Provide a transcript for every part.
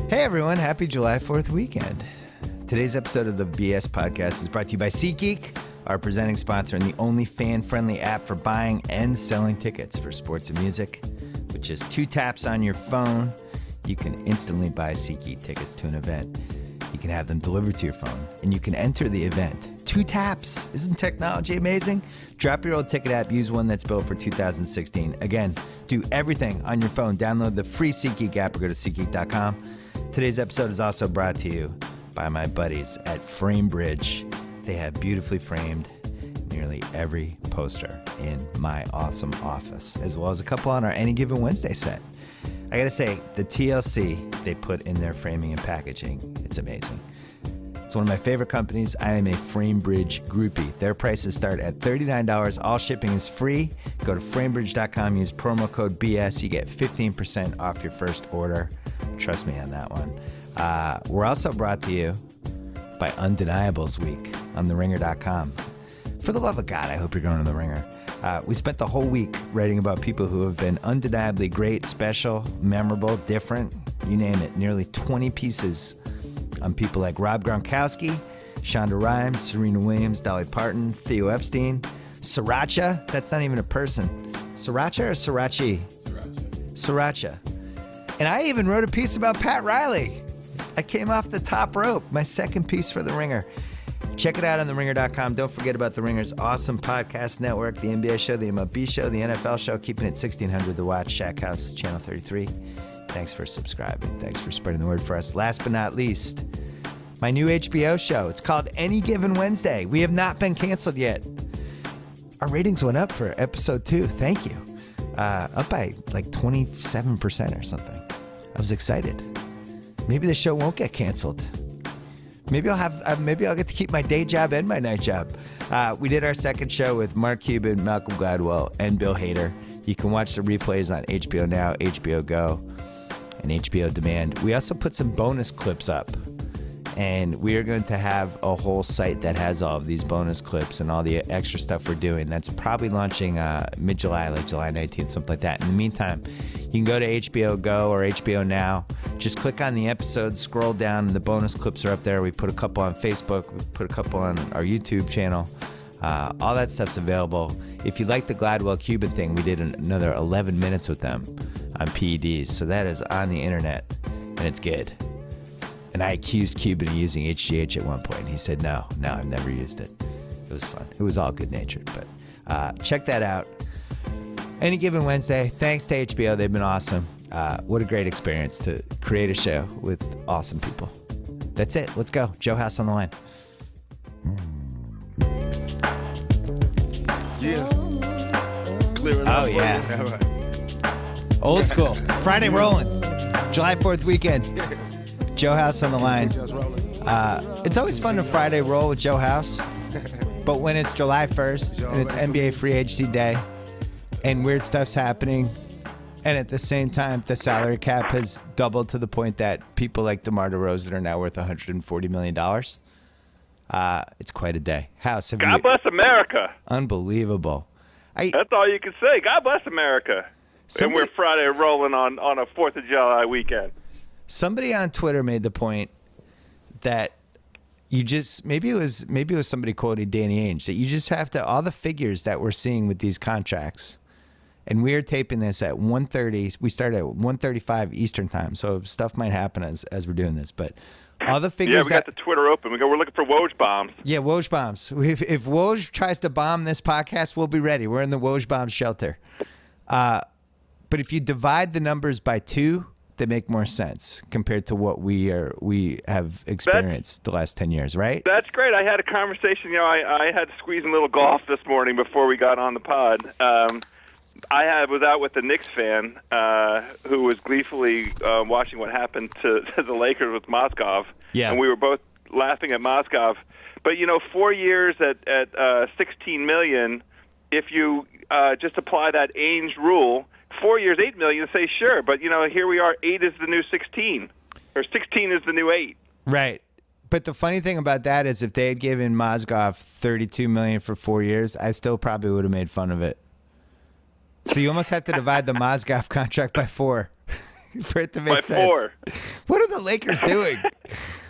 Hey everyone, happy July 4th weekend. Today's episode of the BS Podcast is brought to you by SeatGeek, our presenting sponsor and the only fan-friendly app for buying and selling tickets for sports and music. With just 2 taps on your phone, you can instantly buy SeatGeek tickets to an event. You can have them delivered to your phone, and you can enter the event. 2 taps. Isn't technology amazing? Drop your old ticket app. Use one that's built for 2016. Again, do everything on your phone. Download the free SeatGeek app or go to SeatGeek.com. Today's episode is also brought to you by my buddies at FrameBridge. They have beautifully framed nearly every poster in my awesome office, as well as a couple on our Any Given Wednesday set. I gotta say, the TLC they put in their framing and packaging, it's amazing. It's one of my favorite companies. I am a FrameBridge groupie. Their prices start at $39. All shipping is free. Go to framebridge.com, use promo code BS. You get 15% off your first order. Trust me on that one. We're also brought to you by Undeniables Week on theringer.com. For the love of God, I hope you're going to The Ringer. We spent the whole week writing about people who have been undeniably great, special, memorable, different, you name it. Nearly 20 pieces on people like Rob Gronkowski, Shonda Rhimes, Serena Williams, Dolly Parton, Theo Epstein, Sriracha. That's not even a person. Sriracha or Srirachi? Sriracha. And I even wrote a piece about Pat Riley. I came off the top rope, my second piece for The Ringer. Check it out on theringer.com. Don't forget about The Ringer's awesome podcast network, the NBA show, the MLB show, the NFL show, keeping it 1600 to watch, Shack House, Channel 33. Thanks for subscribing. Thanks for spreading the word for us. Last but not least, my new HBO show. It's called Any Given Wednesday. We have not been canceled yet. Our ratings went up for episode 2. Thank you. Up by like 27% or something. I was excited. Maybe the show won't get canceled. Maybe I'll get to keep my day job and my night job. We did our second show with Mark Cuban, Malcolm Gladwell, and Bill Hader. You can watch the replays on HBO Now, HBO Go, and HBO Demand. We also put some bonus clips up, and we are going to have a whole site that has all of these bonus clips and all the extra stuff we're doing. That's probably launching mid-July, like July 19th, something like that. In the meantime, you can go to HBO Go or HBO Now. Just click on the episodes, scroll down, and the bonus clips are up there. We put a couple on Facebook. We put a couple on our YouTube channel. All that stuff's available. If you like the Gladwell Cuban thing, we did another 11 minutes with them on PEDs. So that is on the internet, and it's good. And I accused Cuban of using HGH at one point, and he said, no, I've never used it. It was fun. It was all good-natured. But check that out. Any Given Wednesday. Thanks to HBO. They've been awesome. What a great experience to create a show with awesome people. That's it. Let's go. Joe House on the line. Yeah. Clear it up. Oh, yeah. All right. Old school. Friday Rollin. July 4th weekend. Joe House on the line. Just rolling. It's always fun to Friday roll with Joe House. But when it's July 1st and it's NBA free agency day and weird stuff's happening, and at the same time, the salary cap has doubled to the point that people like DeMar DeRozan are now worth $140 million. It's quite a day. House, have God bless America. Unbelievable. That's all you can say. God bless America. And we're Friday rolling on a 4th of July weekend. Somebody on Twitter made the point that you just maybe it was somebody quoting Danny Ainge, that you just have to, all the figures that we're seeing with these contracts, and we are taping this at 1:30. We started at 1:35 Eastern time, so stuff might happen as we're doing this. But all the figures. Yeah, we got the Twitter open. We're looking for Woj bombs. Yeah, Woj bombs. If Woj tries to bomb this podcast, we'll be ready. We're in the Woj bomb shelter. But if you divide the numbers by 2, they make more sense compared to what we have experienced the last 10 years, right? That's great. I had a conversation. I had to squeeze in a little golf this morning before we got on the pod. I was out with a Knicks fan who was gleefully watching what happened to the Lakers with Moskov. Yeah. And we were both laughing at Moskov. But, 4 years at $16 million, if you just apply that Ainge rule, 4 years, $8 million, say sure. But, here we are, 8 is the new 16, or 16 is the new 8. Right. But the funny thing about that is if they had given Mozgov $32 million for 4 years, I still probably would have made fun of it. So you almost have to divide the Mozgov contract by 4 for it to make sense. What are the Lakers doing?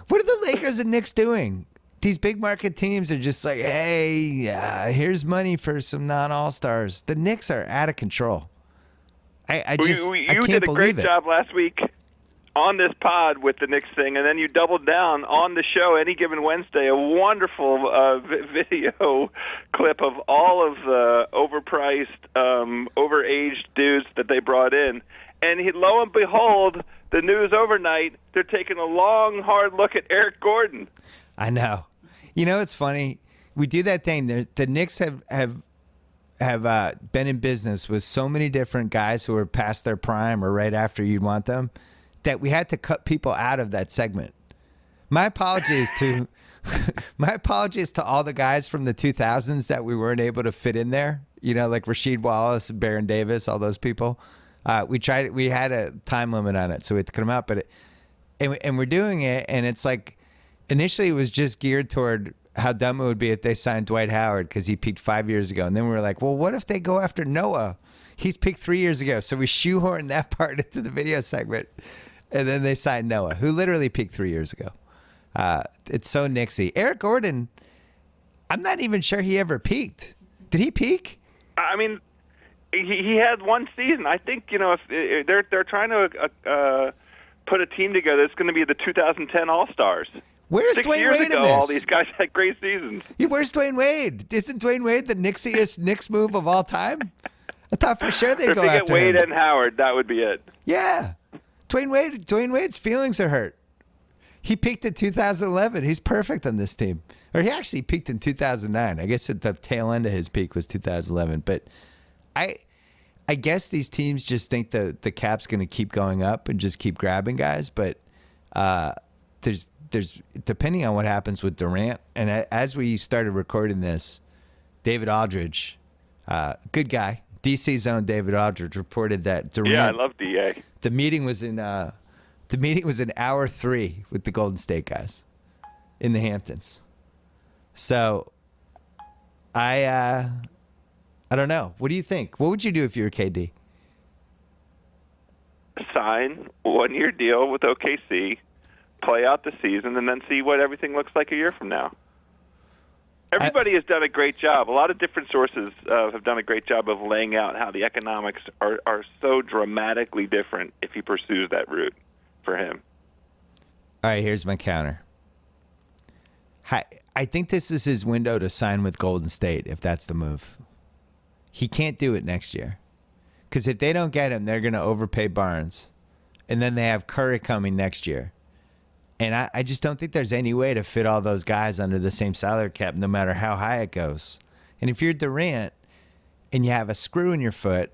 What are the Lakers and Knicks doing? These big market teams are just like, hey, here's money for some non-All-Stars. The Knicks are out of control. I can't believe it. You did a great job last week on this pod with the Knicks thing, and then you doubled down on the show Any Given Wednesday, a wonderful video clip of all of the overpriced, overaged dudes that they brought in. And lo and behold, the news overnight, they're taking a long, hard look at Eric Gordon. I know. You know, it's funny. We do that thing. The Knicks have been in business with so many different guys who are past their prime or right after you'd want them that we had to cut people out of that segment. My apologies to all the guys from the 2000s that we weren't able to fit in there. You know, like Rasheed Wallace, Baron Davis, all those people. We had a time limit on it, so we had to cut them out. And we're doing it, and it's like initially it was just geared toward how dumb it would be if they signed Dwight Howard because he peaked 5 years ago. And then we were like, well, what if they go after Noah? He's peaked 3 years ago. So we shoehorned that part into the video segment. And then they signed Noah, who literally peaked 3 years ago. It's so Knicksy. Eric Gordon, I'm not even sure he ever peaked. Did he peak? I mean, he had one season. I think, if they're trying to put a team together, it's going to be the 2010 All-Stars. Where's 6 Dwayne years Wade ago, in this? all these guys had great seasons. Where's Dwayne Wade? Isn't Dwayne Wade the Knicksiest Knicks move of all time? I thought for sure they'd go after him. If they get Wade and Howard, that would be it. Yeah. Dwayne Wade's feelings are hurt. He peaked in 2011. He's perfect on this team. Or he actually peaked in 2009. I guess at the tail end of his peak was 2011. But I guess these teams just think the cap's going to keep going up and just keep grabbing guys. But there's depending on what happens with Durant. And as we started recording this, David Aldridge, good guy, DC's own David Aldridge, reported that Durant. Yeah, I love DA. The meeting was in hour 3 with the Golden State guys in the Hamptons. So I don't know. What do you think? What would you do if you were KD? Sign 1-year deal with OKC, play out the season, and then see what everything looks like a year from now. Everybody has done a great job. A lot of different sources have done a great job of laying out how the economics are so dramatically different if he pursues that route for him. All right, here's my counter. I think this is his window to sign with Golden State if that's the move. He can't do it next year. Because if they don't get him, they're going to overpay Barnes. And then they have Curry coming next year. And I just don't think there's any way to fit all those guys under the same salary cap, no matter how high it goes. And if you're Durant and you have a screw in your foot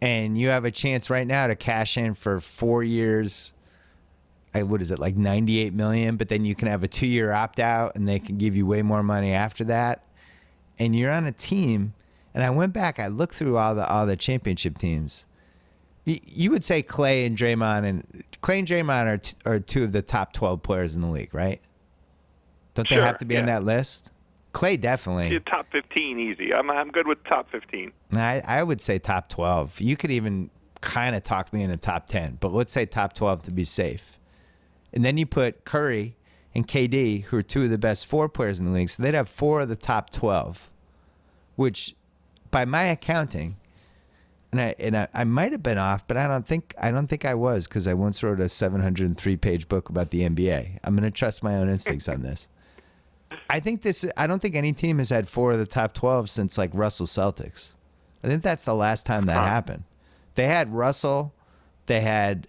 and you have a chance right now to cash in for 4 years, what is it, like $98 million, but then you can have a 2-year opt-out and they can give you way more money after that. And you're on a team, and I went back, I looked through all the championship teams. You would say Clay and Draymond are two of the top 12 players in the league, right? Don't they have to be on that list? Clay definitely. Top 15 easy. I'm good with top 15. I would say top 12. You could even kind of talk me into top 10, but let's say top 12 to be safe. And then you put Curry and KD, who are two of the best 4 players in the league, so they'd have 4 of the top 12, which by my accounting, and I might have been off, but I don't think I was, because I once wrote a 703-page book about the NBA. I'm going to trust my own instincts on this. I don't think any team has had 4 of the top 12 since like Russell Celtics. I think that's the last time that happened. They had Russell, they had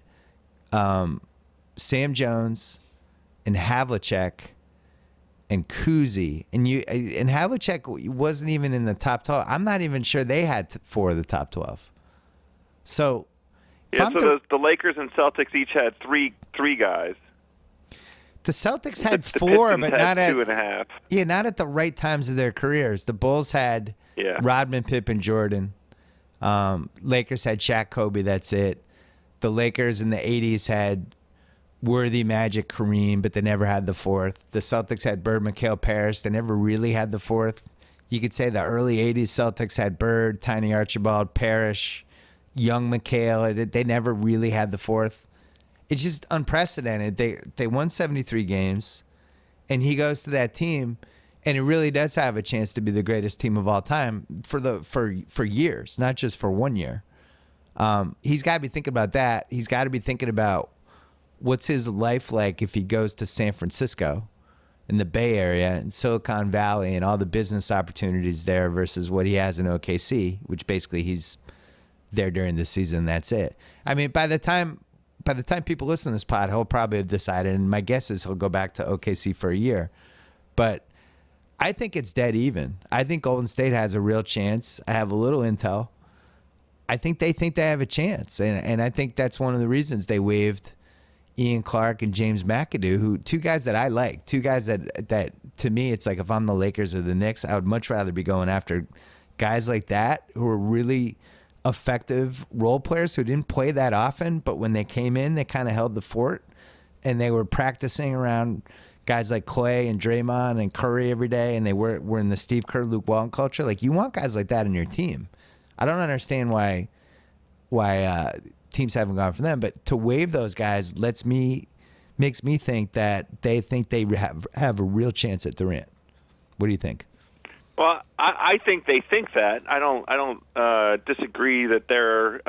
Sam Jones and Havlicek and Kuzi, and Havlicek wasn't even in the top 12. I'm not even sure they had 4 of the top 12. So, the Lakers and Celtics each had three guys. The Celtics had 4, but not at 2.5. Yeah, not at the right times of their careers. The Bulls had Rodman, Pippen, Jordan. Lakers had Shaq, Kobe. That's it. The Lakers in the 80s had Worthy, Magic, Kareem, but they never had the 4th. The Celtics had Bird, McHale, Parrish. They never really had the 4th. You could say the early 80s Celtics had Bird, Tiny Archibald, Parrish, Young McHale. They never really had the 4th. It's just unprecedented. They won 73 games, and he goes to that team, and it really does have a chance to be the greatest team of all time for years, not just for 1 year. He's got to be thinking about that. He's got to be thinking about what's his life like if he goes to San Francisco in the Bay Area and Silicon Valley and all the business opportunities there versus what he has in OKC, which basically he's there during the season. That's it. I mean, by the time people listen to this pod, he'll probably have decided, and my guess is he'll go back to OKC for a year. But I think it's dead even. I think Golden State has a real chance. I have a little intel. I think they have a chance, and I think that's one of the reasons they waived Ian Clark and James McAdoo, who two guys that I like, two guys that to me it's like if I'm the Lakers or the Knicks, I would much rather be going after guys like that who are really effective role players who didn't play that often, but when they came in, they kind of held the fort, and they were practicing around guys like Clay and Draymond and Curry every day, and they were in the Steve Kerr, Luke Walton culture. Like, you want guys like that in your team. I don't understand why teams haven't gone for them, but to waive those guys makes me think that they have a real chance at Durant. What do you think? Well, I think they think that. I don't disagree that their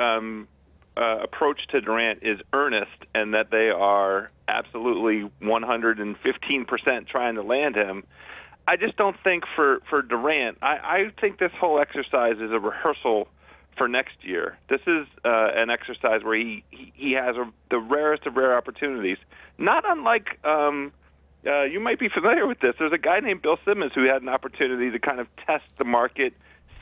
approach to Durant is earnest and that they are absolutely 115% trying to land him. I just don't think for Durant, I think this whole exercise is a rehearsal for next year. This is an exercise where he has the rarest of rare opportunities. Not unlike, you might be familiar with this, there's a guy named Bill Simmons who had an opportunity to kind of test the market,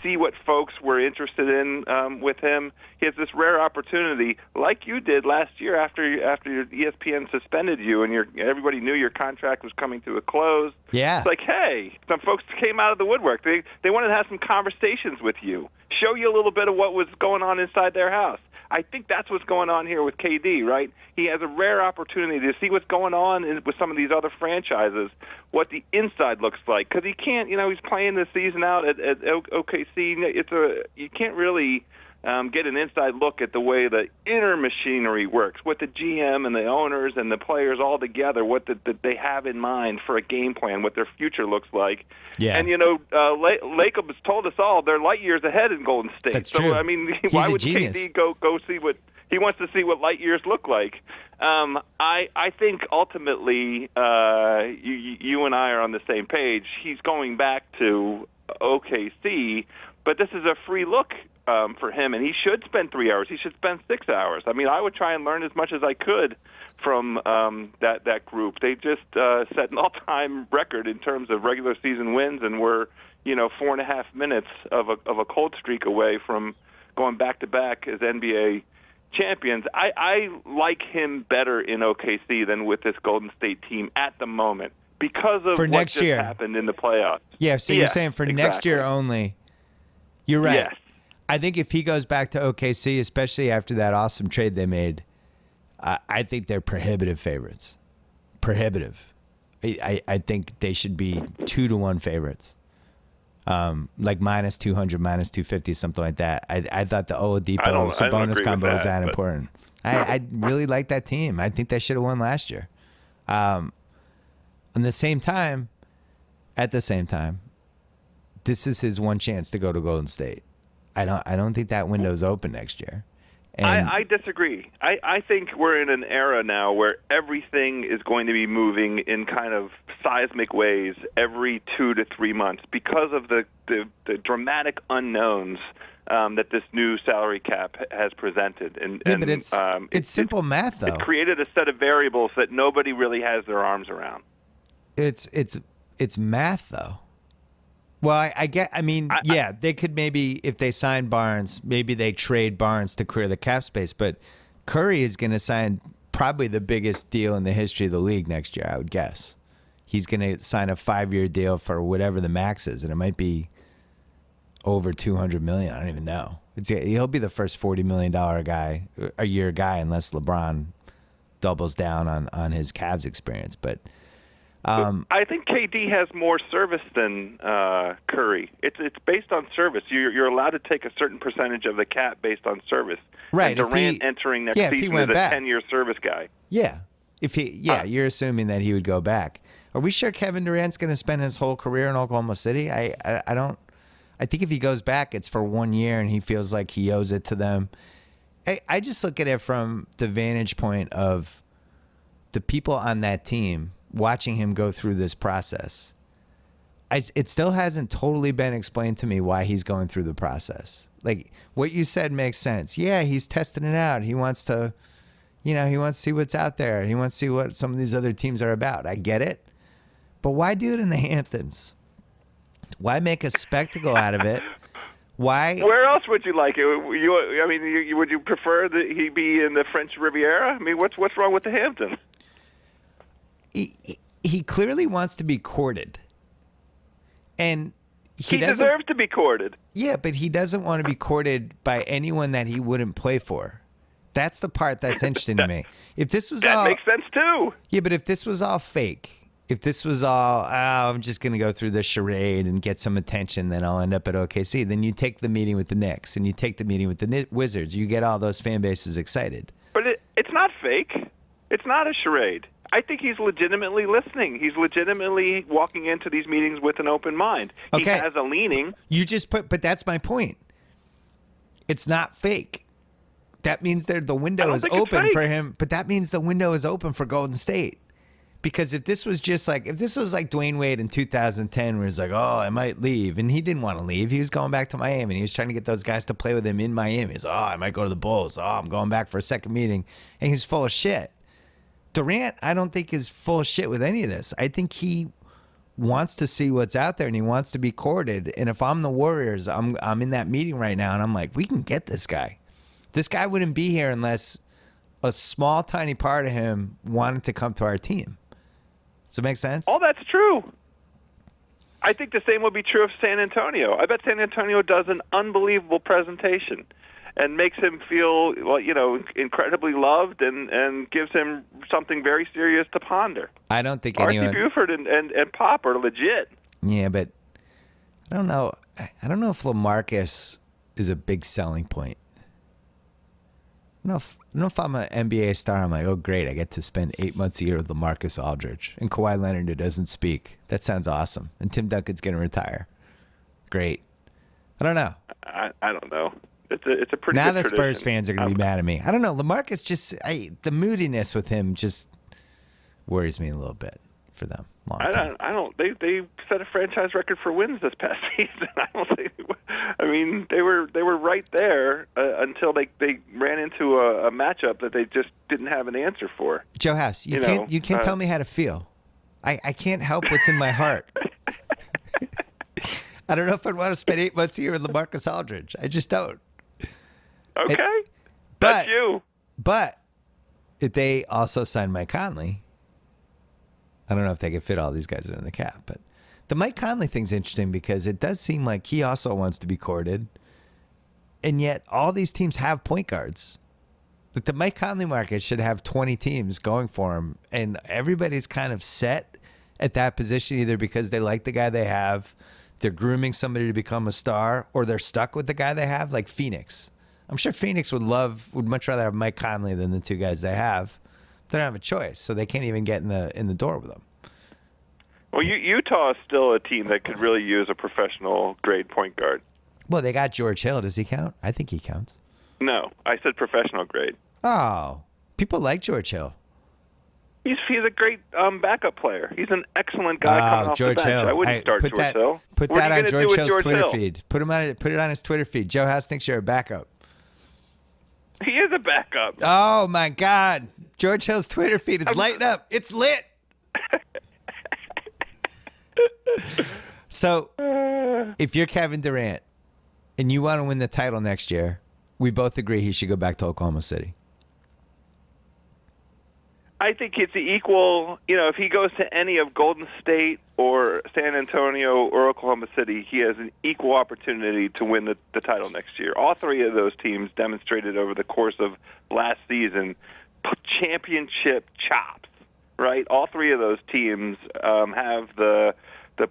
see what folks were interested in with him. He has this rare opportunity, like you did last year after your ESPN suspended you and everybody knew your contract was coming to a close. Yeah. It's like, hey, some folks came out of the woodwork. They wanted to have some conversations with you, show you a little bit of what was going on inside their house. I think that's what's going on here with KD, right? He has a rare opportunity to see what's going on with some of these other franchises, what the inside looks like. Because he can't, he's playing the season out at OKC. You can't really get an inside look at the way the inner machinery works, what the GM and the owners and the players all together, what they have in mind for a game plan, what their future looks like. Yeah. And, Lacob has told us all they're light years ahead in Golden State. That's so, true. I mean, He's why a would genius. KD go see what he wants to see what light years look like? I think ultimately you and I are on the same page. He's going back to OKC, but this is a free look for him, and he should spend 3 hours. He should spend 6 hours. I mean, I would try and learn as much as I could from that group. They just set an all-time record in terms of regular season wins, and were 4.5 minutes of a cold streak away from going back-to-back as NBA champions. I like him better in OKC than with this Golden State team at the moment because of what just happened in the playoffs. Yeah, so you're saying for next year only. You're right. Yes. I think if he goes back to OKC, especially after that awesome trade they made, I think they're prohibitive favorites. Prohibitive. I think they should be 2-1 favorites. Like minus 200, minus 250, something like that. I thought the Oladipo Sabonis combo was that important. I really like that team. I think they should have won last year. At the same time, this is his one chance to go to Golden State. I don't think that window's open next year. And I disagree. I think we're in an era now where everything is going to be moving in kind of seismic ways every 2 to 3 months because of the dramatic unknowns that this new salary cap has presented. But it's simple math, though. It created a set of variables that nobody really has their arms around. It's math, though. Well, they could maybe, if they sign Barnes, maybe they trade Barnes to clear the cap space. But Curry is going to sign probably the biggest deal in the history of the league next year, I would guess. He's going to sign a 5-year deal for whatever the max is, and it might be over $200 million. I don't even know. He'll be the first $40 million a year guy, unless LeBron doubles down on his Cavs experience. But I think KD has more service than Curry. It's based on service. You're allowed to take a certain percentage of the cap based on service. Right. And Durant entering next season is a 10-year service guy. Yeah. You're assuming that he would go back. Are we sure Kevin Durant's going to spend his whole career in Oklahoma City? I don't. I think if he goes back, it's for 1 year, and he feels like he owes it to them. I just look at it from the vantage point of the people on that team watching him go through this process. It still hasn't totally been explained to me why he's going through the process. Like, what you said makes sense. Yeah, he's testing it out. He wants to, he wants to see what's out there. He wants to see what some of these other teams are about. I get it. But why do it in the Hamptons? Why make a spectacle out of it? Why? Where else would you like it? Would you prefer that he be in the French Riviera? I mean, what's wrong with the Hamptons? He clearly wants to be courted. And he deserves to be courted. Yeah, but he doesn't want to be courted by anyone that he wouldn't play for. That's the part that's interesting to me. If this was that makes sense too. Yeah, but if this was all fake, if this was all, I'm just going to go through the charade and get some attention, then I'll end up at OKC. Then you take the meeting with the Knicks and you take the meeting with the Wizards. You get all those fan bases excited. But it's not fake. It's not a charade. I think he's legitimately listening. He's legitimately walking into these meetings with an open mind. He has a leaning. But that's my point. It's not fake. That means the window is open for him. But that means the window is open for Golden State. Because if this was like Dwayne Wade in 2010, where he's like, oh, I might leave. And he didn't want to leave. He was going back to Miami. And he was trying to get those guys to play with him in Miami. He's, I might go to the Bulls. I'm going back for a second meeting. And he's full of shit. Durant, I don't think is full of shit with any of this. I think he wants to see what's out there and he wants to be courted. And if I'm the Warriors, I'm in that meeting right now and I'm like, we can get this guy. This guy wouldn't be here unless a small, tiny part of him wanted to come to our team. Does it make sense? Oh, that's true. I think the same would be true of San Antonio. I bet San Antonio does an unbelievable presentation and makes him feel, incredibly loved and gives him something very serious to ponder. I don't think R.C. Buford and Pop are legit. Yeah, but I don't know. I don't know if LaMarcus is a big selling point. I don't know if I'm an NBA star. I'm like, oh, great. I get to spend 8 months a year with LaMarcus Aldridge and Kawhi Leonard, who doesn't speak. That sounds awesome. And Tim Duncan's going to retire. Great. I don't know. I don't know. It's a pretty now good the tradition. Spurs fans are going to be mad at me. I don't know. LaMarcus the moodiness with him just worries me a little bit for them. I don't. They set a franchise record for wins this past season. I don't think. I mean, they were right there until they ran into a matchup that they just didn't have an answer for. Joe House, you can't tell me how to feel. I can't help what's in my heart. I don't know if I'd want to spend 8 months a year with LaMarcus Aldridge. I just don't. Okay, that's you. But if they also sign Mike Conley, I don't know if they can fit all these guys in the cap. But the Mike Conley thing's interesting because it does seem like he also wants to be courted, and yet all these teams have point guards. But the Mike Conley market should have 20 teams going for him, and everybody's kind of set at that position either because they like the guy they have, they're grooming somebody to become a star, or they're stuck with the guy they have, like Phoenix. I'm sure Phoenix would much rather have Mike Conley than the two guys they have. They don't have a choice, so they can't even get in the door with them. Well, Utah is still a team that could really use a professional grade point guard. Well, they got George Hill. Does he count? I think he counts. No, I said professional grade. Oh, people like George Hill. He's a great backup player. He's an excellent guy coming off George the bench. Hill. I wouldn't start George Hill. Put that on George Hill's Twitter feed. Put it on his Twitter feed. Joe House thinks you're a backup. He is a backup. Oh, my God. George Hill's Twitter feed is lighting up. It's lit. So, if you're Kevin Durant and you want to win the title next year, we both agree he should go back to Oklahoma City. I think it's equal. If he goes to any of Golden State or San Antonio or Oklahoma City, he has an equal opportunity to win the title next year. All three of those teams demonstrated over the course of last season championship chops, right? All three of those teams have the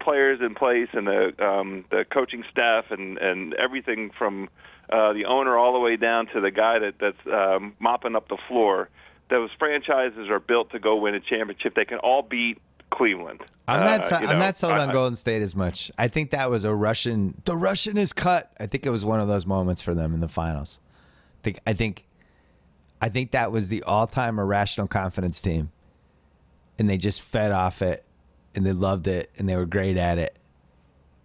players in place and the coaching staff and everything from the owner all the way down to the guy that's mopping up the floor. Those franchises are built to go win a championship. They can all beat Cleveland. I'm not sold on Golden State as much. I think that was the Russian is cut. I think it was one of those moments for them in the finals. I think that was the all-time irrational confidence team, and they just fed off it, and they loved it, and they were great at it,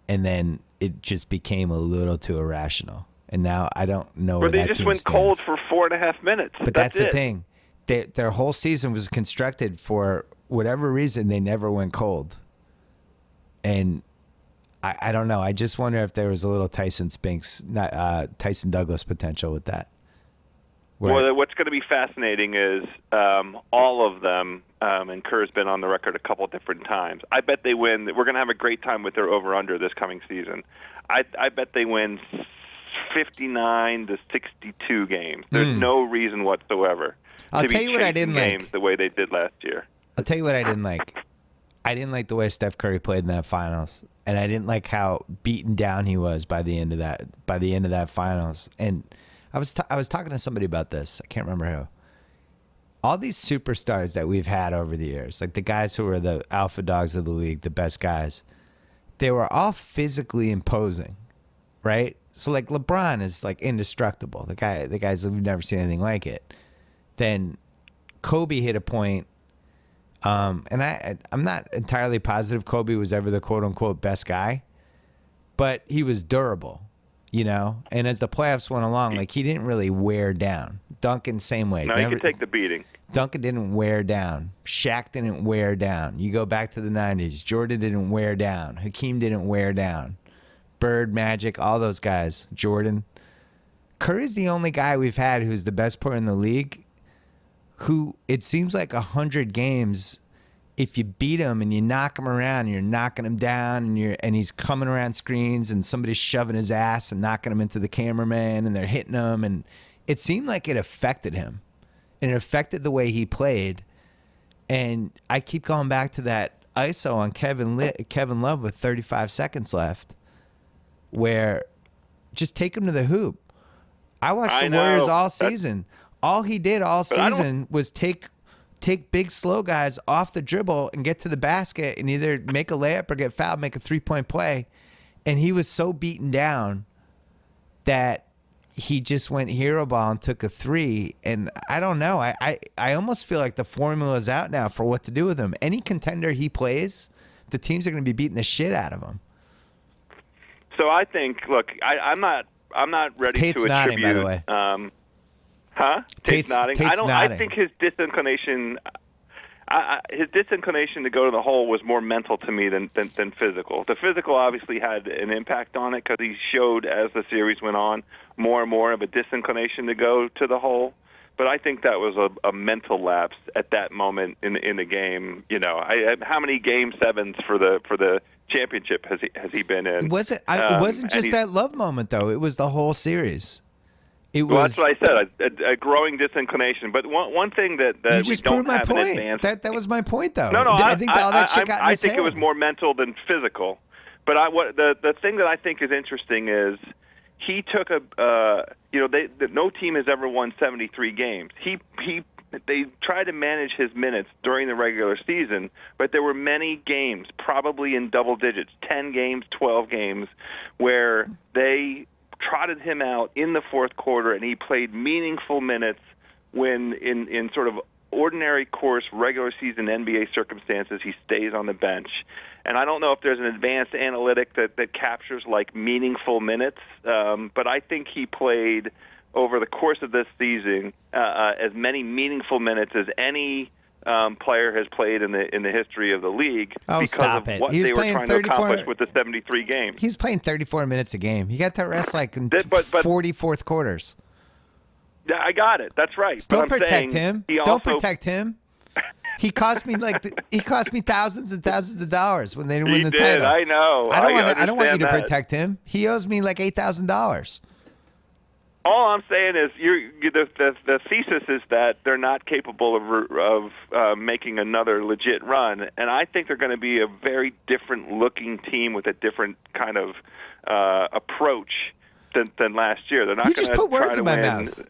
and then it just became a little too irrational. And now I don't know where that team they just went stands. cold for 4.5 minutes. But that's the thing. Their whole season was constructed for whatever reason. They never went cold. And I don't know. I just wonder if there was a little Tyson Douglas potential with that. Well, what's going to be fascinating is all of them, and Kerr's been on the record a couple different times. I bet they win. We're going to have a great time with their over-under this coming season. I bet they win 59 to 62 games. There's no reason whatsoever to tell you what I didn't games like. The way they did last year. I'll tell you what I didn't like. I didn't like the way Steph Curry played in that finals, and I didn't like how beaten down he was by the end of that finals. And I was talking to somebody about this. I can't remember who. All these superstars that we've had over the years, like the guys who are the alpha dogs of the league, the best guys, they were all physically imposing, right? So like LeBron is like indestructible. The guys we've never seen anything like it. Then Kobe hit a point, and I'm not entirely positive Kobe was ever the quote unquote best guy, but he was durable, you know. And as the playoffs went along, like he didn't really wear down. Duncan same way. No, he could take the beating. Duncan didn't wear down. Shaq didn't wear down. You go back to the 90s. Jordan didn't wear down. Hakeem didn't wear down. Bird, Magic, all those guys. Jordan. Curry's the only guy we've had who's the best player in the league who it seems like 100 games, if you beat him and you knock him around and you're knocking him down and he's coming around screens and somebody's shoving his ass and knocking him into the cameraman and they're hitting him, and it seemed like it affected him. And it affected the way he played. And I keep going back to that ISO on Kevin Love with 35 seconds left, where just take him to the hoop. I watched the Warriors all season. All he did all season was take big, slow guys off the dribble and get to the basket and either make a layup or get fouled, make a three-point play. And he was so beaten down that he just went hero ball and took a three. And I don't know. I almost feel like the formula is out now for what to do with him. Any contender he plays, the teams are going to be beating the shit out of him. So I think, look, I'm not ready Tate's to nodding, attribute. by the way. Tate's nodding. Tate's nodding. I think his disinclination to go to the hole was more mental to me than physical. The physical obviously had an impact on it because he showed as the series went on more and more of a disinclination to go to the hole. But I think that was a mental lapse at that moment in the game. You know, how many game sevens for the championship has he been in? It wasn't just that Love moment though. It was the whole series. Well, that's what I said, a growing disinclination. But one thing that you we just don't proved my have in point. advance. That was my point, though. No, I think all that shit got in his I think head. it was more mental than physical. But the thing that I think is interesting is he took no team has ever won 73 games. They tried to manage his minutes during the regular season, but there were many games, probably in double digits, 10 games, 12 games, where they trotted him out in the fourth quarter, and he played meaningful minutes when in sort of ordinary course regular season NBA circumstances he stays on the bench. And I don't know if there's an advanced analytic that captures like meaningful minutes, but I think he played over the course of this season as many meaningful minutes as any player has played in the history of the league because of what they were trying to accomplish with the 73 games. He's playing 34 minutes a game. He got to rest like in 40 fourth quarters. Yeah, I got it. That's right. Don't protect him. Don't protect him. He cost me thousands and thousands of dollars when they didn't win the title. I know. I don't want you to protect him. He owes me like $8,000. All I'm saying is the thesis is that they're not capable of making another legit run, and I think they're going to be a very different looking team with a different kind of approach than last year. They're not. You just put words in my mouth.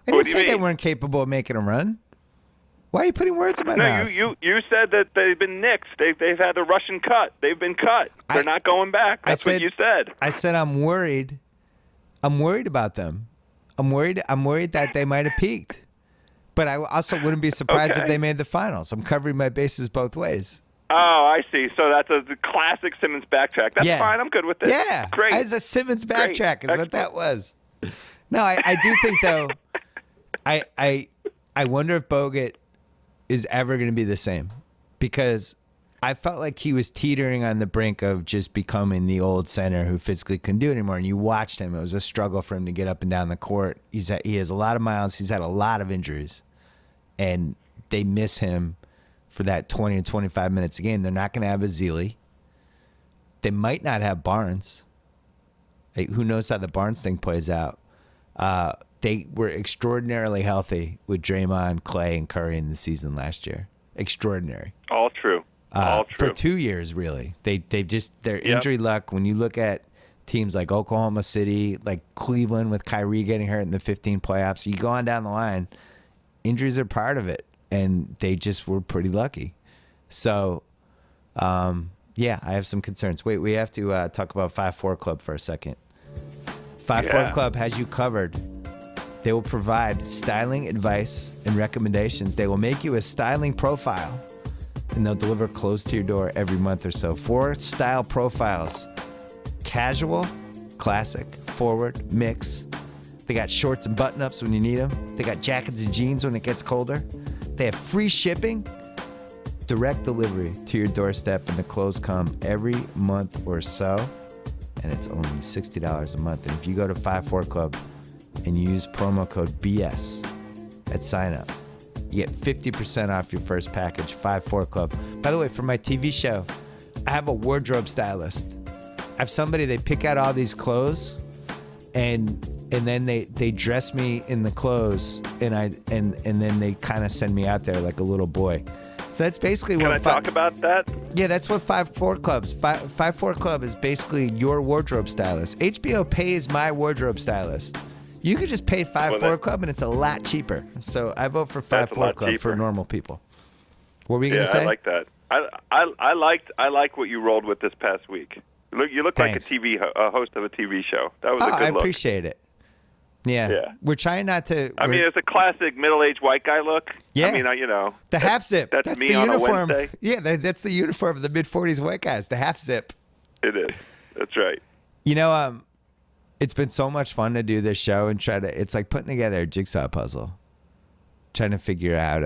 I didn't say they mean? weren't capable of making a run. Why are you putting words in my mouth? No, you said that they've been nixed. They've had the Russian cut. They've been cut. They're not going back. That's what you said. I said I'm worried. I'm worried about them. I'm worried that they might have peaked. But I also wouldn't be surprised if they made the finals. I'm covering my bases both ways. Oh, I see. So that's a classic Simmons backtrack. That's fine. I'm good with this. Yeah. Great. As a Simmons backtrack is what that was. No, I do think, though, I wonder if Bogut is ever going to be the same, because I felt like he was teetering on the brink of just becoming the old center who physically couldn't do it anymore. And you watched him. It was a struggle for him to get up and down the court. He has a lot of miles. He's had a lot of injuries. And they miss him for that 20 to 25 minutes a game. They're not going to have Ezeli. They might not have Barnes. Hey, who knows how the Barnes thing plays out. They were extraordinarily healthy with Draymond, Clay, and Curry in the season last year. Extraordinary. All true. All true. For 2 years, really. They've just their injury luck. When you look at teams like Oklahoma City, like Cleveland with Kyrie getting hurt in the 15 playoffs, you go on down the line, injuries are part of it, and they just were pretty lucky. So, I have some concerns. Wait, we have to talk about 5-4 Club for a second. 5-4 Club has you covered. They will provide styling advice and recommendations. They will make you a styling profile, and they'll deliver clothes to your door every month or so. 4 style profiles: casual, classic, forward, mix. They got shorts and button-ups when you need them. They got jackets and jeans when it gets colder. They have free shipping, direct delivery to your doorstep, and the clothes come every month or so. And it's only $60 a month. And if you go to 5-4 Club and you use promo code BS at sign up, you get 50% off your first package. 5-4 Club. By the way, for my TV show, I have a wardrobe stylist. I have somebody, they pick out all these clothes, and then they dress me in the clothes, and then they kind of send me out there like a little boy. So that's basically what. Can I talk about that? Yeah, that's what 5-4 Club's. 5-4 Club is basically your wardrobe stylist. HBO pays my wardrobe stylist. You could just pay 5-4 Club, and it's a lot cheaper. So I vote for 5-4 Club for normal people. What were you going to say? I like that. I like what you rolled with this past week. You look Thanks. like a host of a TV show. That was a good look. I appreciate it. Yeah. We're trying not to. I mean, it's a classic middle-aged white guy look. Yeah. I mean, the half zip. That's me the on uniform. a Wednesday. Yeah, that's the uniform of the mid-40s white guys. The half zip. It is. That's right. It's been so much fun to do this show and it's like putting together a jigsaw puzzle, trying to figure out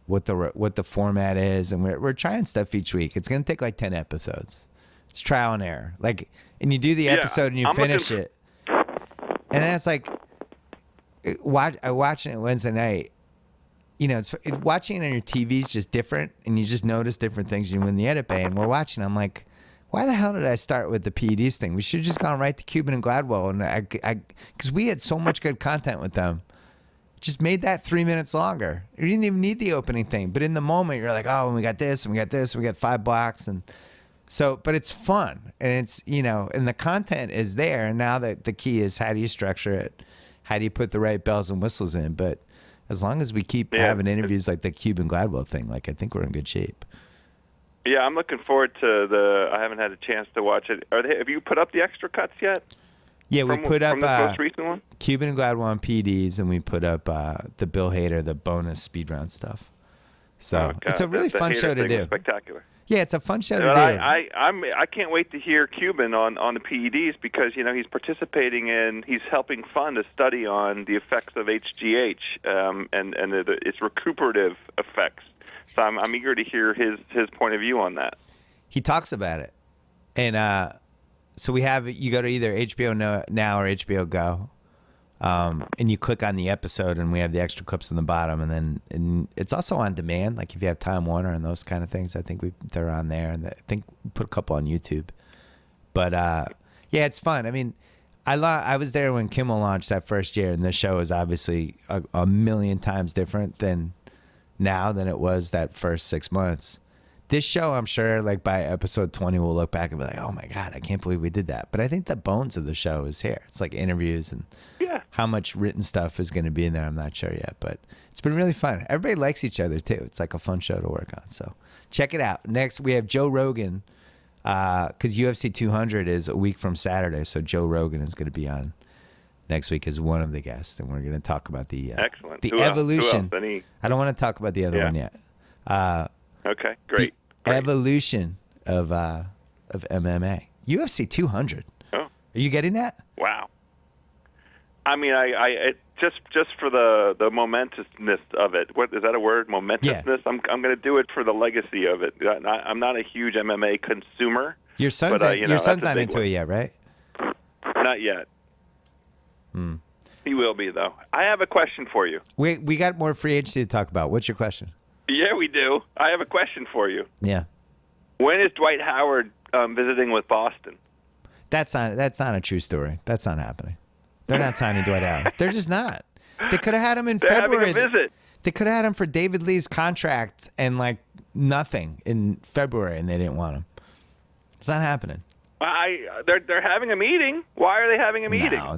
what the format is, and we're trying stuff each week. It's gonna take like 10 episodes. It's trial and error. And you do the episode and you finish it, and then it's like watching it Wednesday night. Watching it on your TV is just different, and you just notice different things. You win the edit bay, and we're watching. I'm like, why the hell did I start with the PEDs thing? We should have just gone right to Cuban and Gladwell, and because we had so much good content with them. Just made that 3 minutes longer. You didn't even need the opening thing, but in the moment you're like, oh, we got this, and we got this, and we got 5 blocks, and so. But it's fun, and it's and the content is there. And now the key is, how do you structure it? How do you put the right bells and whistles in? But as long as we keep having interviews like the Cuban Gladwell thing, I think we're in good shape. Yeah, I'm looking forward to I haven't had a chance to watch it. Have you put up the extra cuts yet? Yeah, we put up from the most recent one? Cuban and Gladwell on PDs, and we put up the Bill Hader, the bonus speed round stuff. So it's a really fun show to do. Spectacular. Yeah, it's a fun show to do. I can't wait to hear Cuban on the PEDs, because he's participating he's helping fund a study on the effects of HGH and its recuperative effects. So I'm eager to hear his point of view on that. He talks about it, and so you go to either HBO Now or HBO Go, and you click on the episode, and we have the extra clips on the bottom, and it's also on demand. Like if you have Time Warner and those kind of things, I think they're on there, and I think we put a couple on YouTube. But yeah, it's fun. I mean, I was there when Kimmel launched that first year, and this show is obviously a million times different than it was that first 6 months. This show, I'm sure, like by episode 20, we'll look back and be like, oh my God, I can't believe we did that. But I think the bones of the show is here. It's like interviews and how much written stuff is going to be in there, I'm not sure yet. But it's been really fun. Everybody likes each other, too. It's like a fun show to work on. So check it out. Next, we have Joe Rogan, because UFC 200 is a week from Saturday. So Joe Rogan is going to be on next week as one of the guests. And we're going to talk about the evolution. I don't want to talk about the other one yet. Okay, great. Evolution of MMA. UFC 200. Oh. Are you getting that? Wow. I mean, I just for the momentousness of it. What is that a word? Momentousness. Yeah. I'm going to do it for the legacy of it. I'm not a huge MMA consumer. Your son's not into it yet, right? Not yet. He will be though. I have a question for you. We got more free agency to talk about. What's your question? Yeah, we do. I have a question for you. Yeah. When is Dwight Howard visiting with Boston? That's not a true story. That's not happening. They're not signing Dwight Howard. They're just not. They could have had him in February. Having a visit. They could have had him for David Lee's contract and like nothing in February, and they didn't want him. It's not happening. They're having a meeting. Why are they having a meeting? No,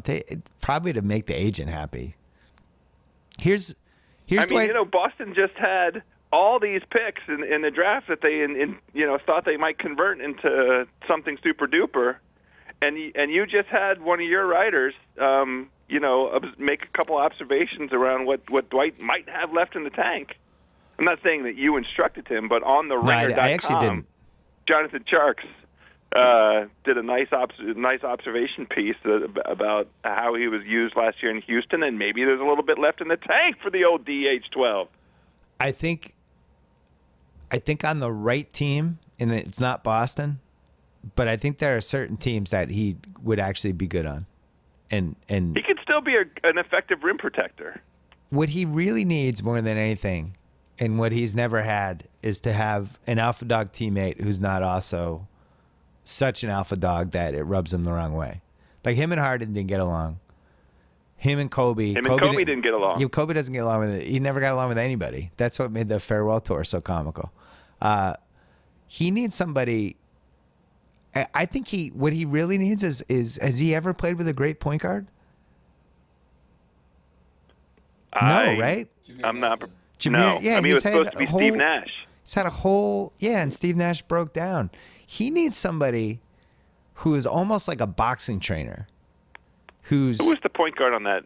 probably to make the agent happy. Here's Dwight. Boston just had all these picks in the draft that they thought they might convert into something super duper, and you just had one of your writers make a couple observations around what Dwight might have left in the tank. I'm not saying that you instructed him, but on the Ringer.com, I actually didn't. Jonathan Sharks did a nice observation piece about how he was used last year in Houston, and maybe there's a little bit left in the tank for the old DH-12. I think on the right team, and it's not Boston, but I think there are certain teams that he would actually be good on. And he could still be an effective rim protector. What he really needs more than anything, and what he's never had, is to have an alpha dog teammate who's not also such an alpha dog that it rubs him the wrong way. Like him and Harden didn't get along. Him and Kobe didn't get along. Kobe doesn't get along with it. He never got along with anybody. That's what made the farewell tour so comical. He needs somebody. I think what he really needs is has he ever played with a great point guard? No, right? I'm not. Jameer, no. Yeah, I mean, it was supposed to be Steve Nash. He's had a whole and Steve Nash broke down. He needs somebody who is almost like a boxing trainer. Who was the point guard on that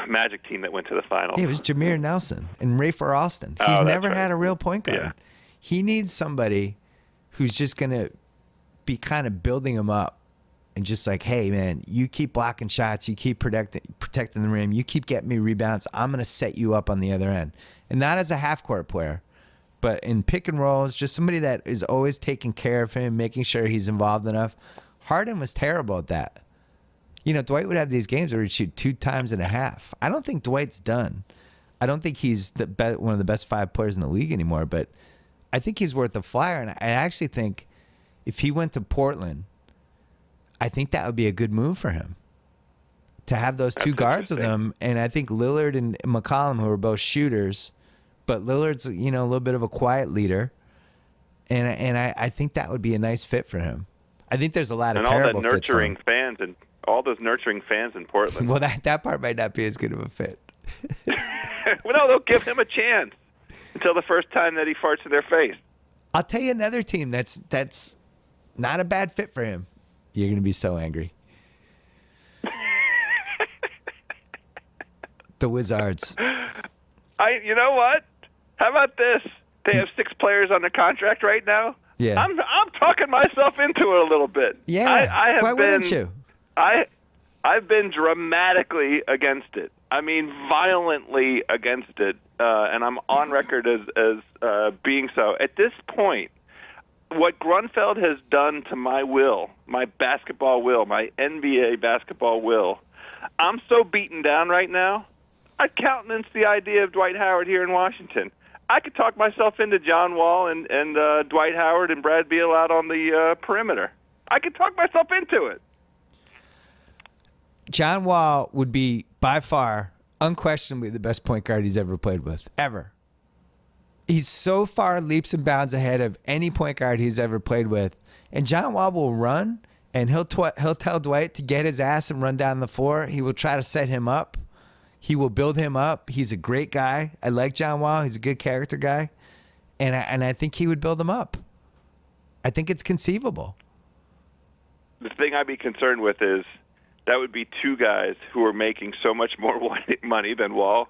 Magic team that went to the finals? Yeah, it was Jameer Nelson and Rafer Alston. He's never had a real point guard. Yeah. He needs somebody who's just going to be kind of building him up and just like, hey, man, you keep blocking shots. You keep protecting the rim. You keep getting me rebounds. I'm going to set you up on the other end. And not as a half-court player, but in pick and rolls, just somebody that is always taking care of him, making sure he's involved enough. Harden was terrible at that. Dwight would have these games where he'd shoot 2 times and a half. I don't think Dwight's done. I don't think he's one of the best 5 players in the league anymore, but I think he's worth a flyer. And I actually think if he went to Portland, I think that would be a good move for him to have those 2 guards with him. And I think Lillard and McCollum, who are both shooters, but Lillard's, a little bit of a quiet leader. And I think that would be a nice fit for him. I think there's a lot of terrible fits for him. And all those nurturing fans in Portland. Well, that part might not be as good of a fit. Well, no, they'll give him a chance until the first time that he farts in their face. I'll tell you another team that's not a bad fit for him. You're going to be so angry. The Wizards. You know what? How about this? They have 6 players under contract right now. Yeah. I'm talking myself into it a little bit. Yeah. I have Why wouldn't you? I've been dramatically against it. I mean, violently against it, and I'm on record as being so. At this point, what Grunfeld has done to my will, my basketball will, my NBA basketball will, I'm so beaten down right now, I countenance the idea of Dwight Howard here in Washington. I could talk myself into John Wall and Dwight Howard and Brad Beal out on the perimeter. I could talk myself into it. John Wall would be by far, unquestionably, the best point guard he's ever played with, ever. He's so far leaps and bounds ahead of any point guard he's ever played with. And John Wall will run, and he'll tell Dwight to get his ass and run down the floor. He will try to set him up. He will build him up. He's a great guy. I like John Wall. He's a good character guy. And I think he would build him up. I think it's conceivable. The thing I'd be concerned with is that would be two guys who are making so much more money than Wall,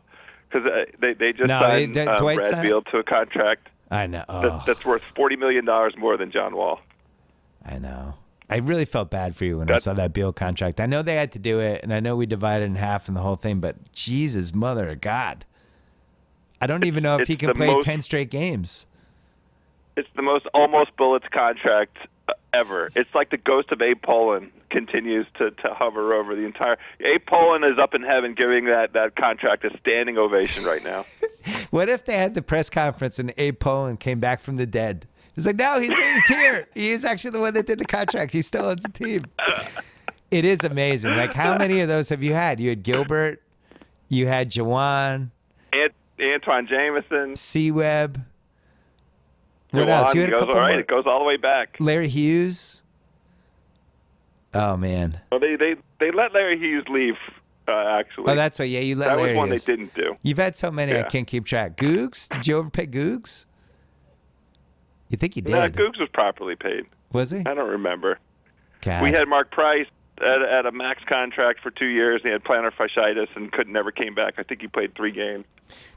because they just signed Brad Beal to a contract. I know that's worth $40 million more than John Wall. I know. I really felt bad for you when I saw that Beal contract. I know they had to do it, and I know we divided in half and the whole thing, but Jesus, mother of God. I don't even know if he can play 10 straight games. It's the most almost bullets contract ever. It's like the ghost of Abe Pollin continues to hover over the entire. Abe Pollin is up in heaven giving that contract a standing ovation right now. What if they had the press conference and Abe Pollin came back from the dead? He's like, no, he's here. He is actually the one that did the contract. He still owns the team. It is amazing. Like, how many of those have you had? You had Gilbert. You had Jawan. Antoine Jameson. C-Webb. What else? You had goes all right. More. It goes all the way back. Larry Hughes. Oh, man. Well, they let Larry Hughes leave, actually. Oh, that's right. Yeah, you let Larry That was one Hughes. they didn't do. You've had so many, I can't keep track. Googs? Did you overpay Googs? You think you did? No, Googs was properly paid. Was he? I don't remember. God. We had Mark Price at a max contract for 2 years. He had plantar fasciitis and never came back. I think he played 3 games.